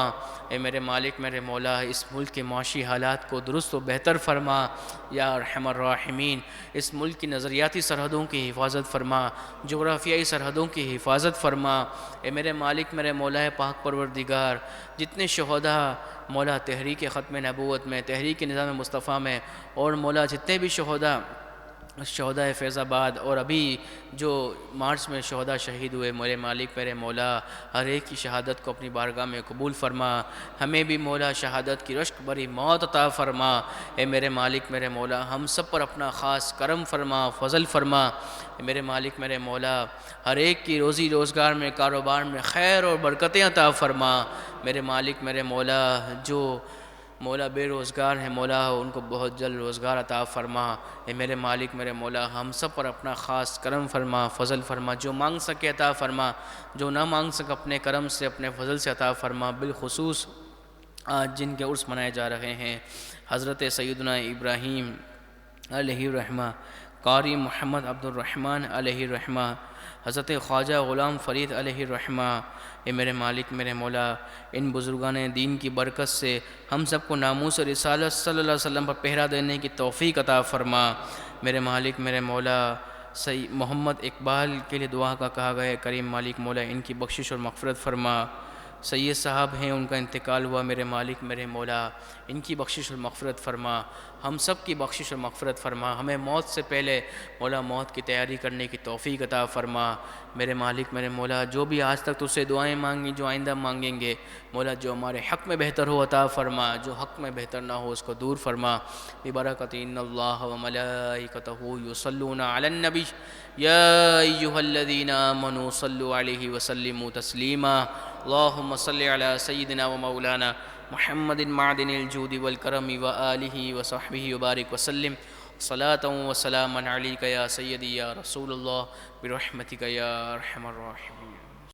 Speaker 1: اے میرے مالک میرے مولا اس ملک کے معاشی حالات کو درست و بہتر فرما یا ارحم الراحمین۔ اس ملک کی نظریاتی سرحدوں کی حفاظت فرما، جغرافیائی سرحدوں کی حفاظت فرما۔ اے میرے مالک میرے مولا پاک پروردگار، جتنے شہداء مولا تحریک ختم نبوت میں، تحریک نظام مصطفیٰ میں، اور مولا جتنے بھی شہداء فیض آباد اور ابھی جو مارچ میں شہداء شہید ہوئے، میرے مالک میرے مولا ہر ایک کی شہادت کو اپنی بارگاہ میں قبول فرما۔ ہمیں بھی مولا شہادت کی رشک بری موت عطا فرما۔ اے میرے مالک میرے مولا ہم سب پر اپنا خاص کرم فرما، فضل فرما۔ اے میرے مالک میرے مولا ہر ایک کی روزی روزگار میں، کاروبار میں خیر اور برکتیں عطا فرما۔ میرے مالک میرے مولا جو مولا بے روزگار ہیں مولا ان کو بہت جلد روزگار عطا فرما۔ اے میرے مالک میرے مولا ہم سب پر اپنا خاص کرم فرما، فضل فرما۔ جو مانگ سکے عطا فرما، جو نہ مانگ سکے اپنے کرم سے اپنے فضل سے عطا فرما۔ بالخصوص آج جن کے عرس منائے جا رہے ہیں، حضرت سیدنا ابراہیم علیہ الرحمہ، قاری محمد عبد الرحمن علیہ الرحمہ، حضرت خواجہ غلام فرید علیہ الرحمہ۔ اے میرے مالک میرے مولا ان بزرگان دین کی برکت سے ہم سب کو ناموس رسالت صلی اللہ علیہ وسلم پر پہرا دینے کی توفیق عطا فرما۔ میرے مالک میرے مولا محمد اقبال کے لیے دعا کا کہا گیا ہے، کریم مالک مولا ان کی بخشش اور مغفرت فرما۔ سید صاحب ہیں ان کا انتقال ہوا، میرے مالک میرے مولا ان کی بخشش اور مغفرت فرما، ہم سب کی بخشش اور مغفرت فرما۔ ہمیں موت سے پہلے مولا موت کی تیاری کرنے کی توفیق عطا فرما۔ میرے مالک میرے مولا جو بھی آج تک تجھ سے دعائیں مانگیں، جو آئندہ مانگیں گے مولا، جو ہمارے حق میں بہتر ہو عطا فرما، جو حق میں بہتر نہ ہو اس کو دور فرما۔ ببرکۃ ان اللہ وملائکتہ یصلون علی النبی یا ایھا الذین آمنوا صلوا علیہ وسلموا تسلیما۔ اللہم صلی علی سیدنا و مولانا محمد معدن الجود والکرم وآلہ وصحبہ وبارک وسلم، صلاۃ و سلاما علیک یا سیدی یا رسول اللہ برحمتک یا ارحم الراحمین۔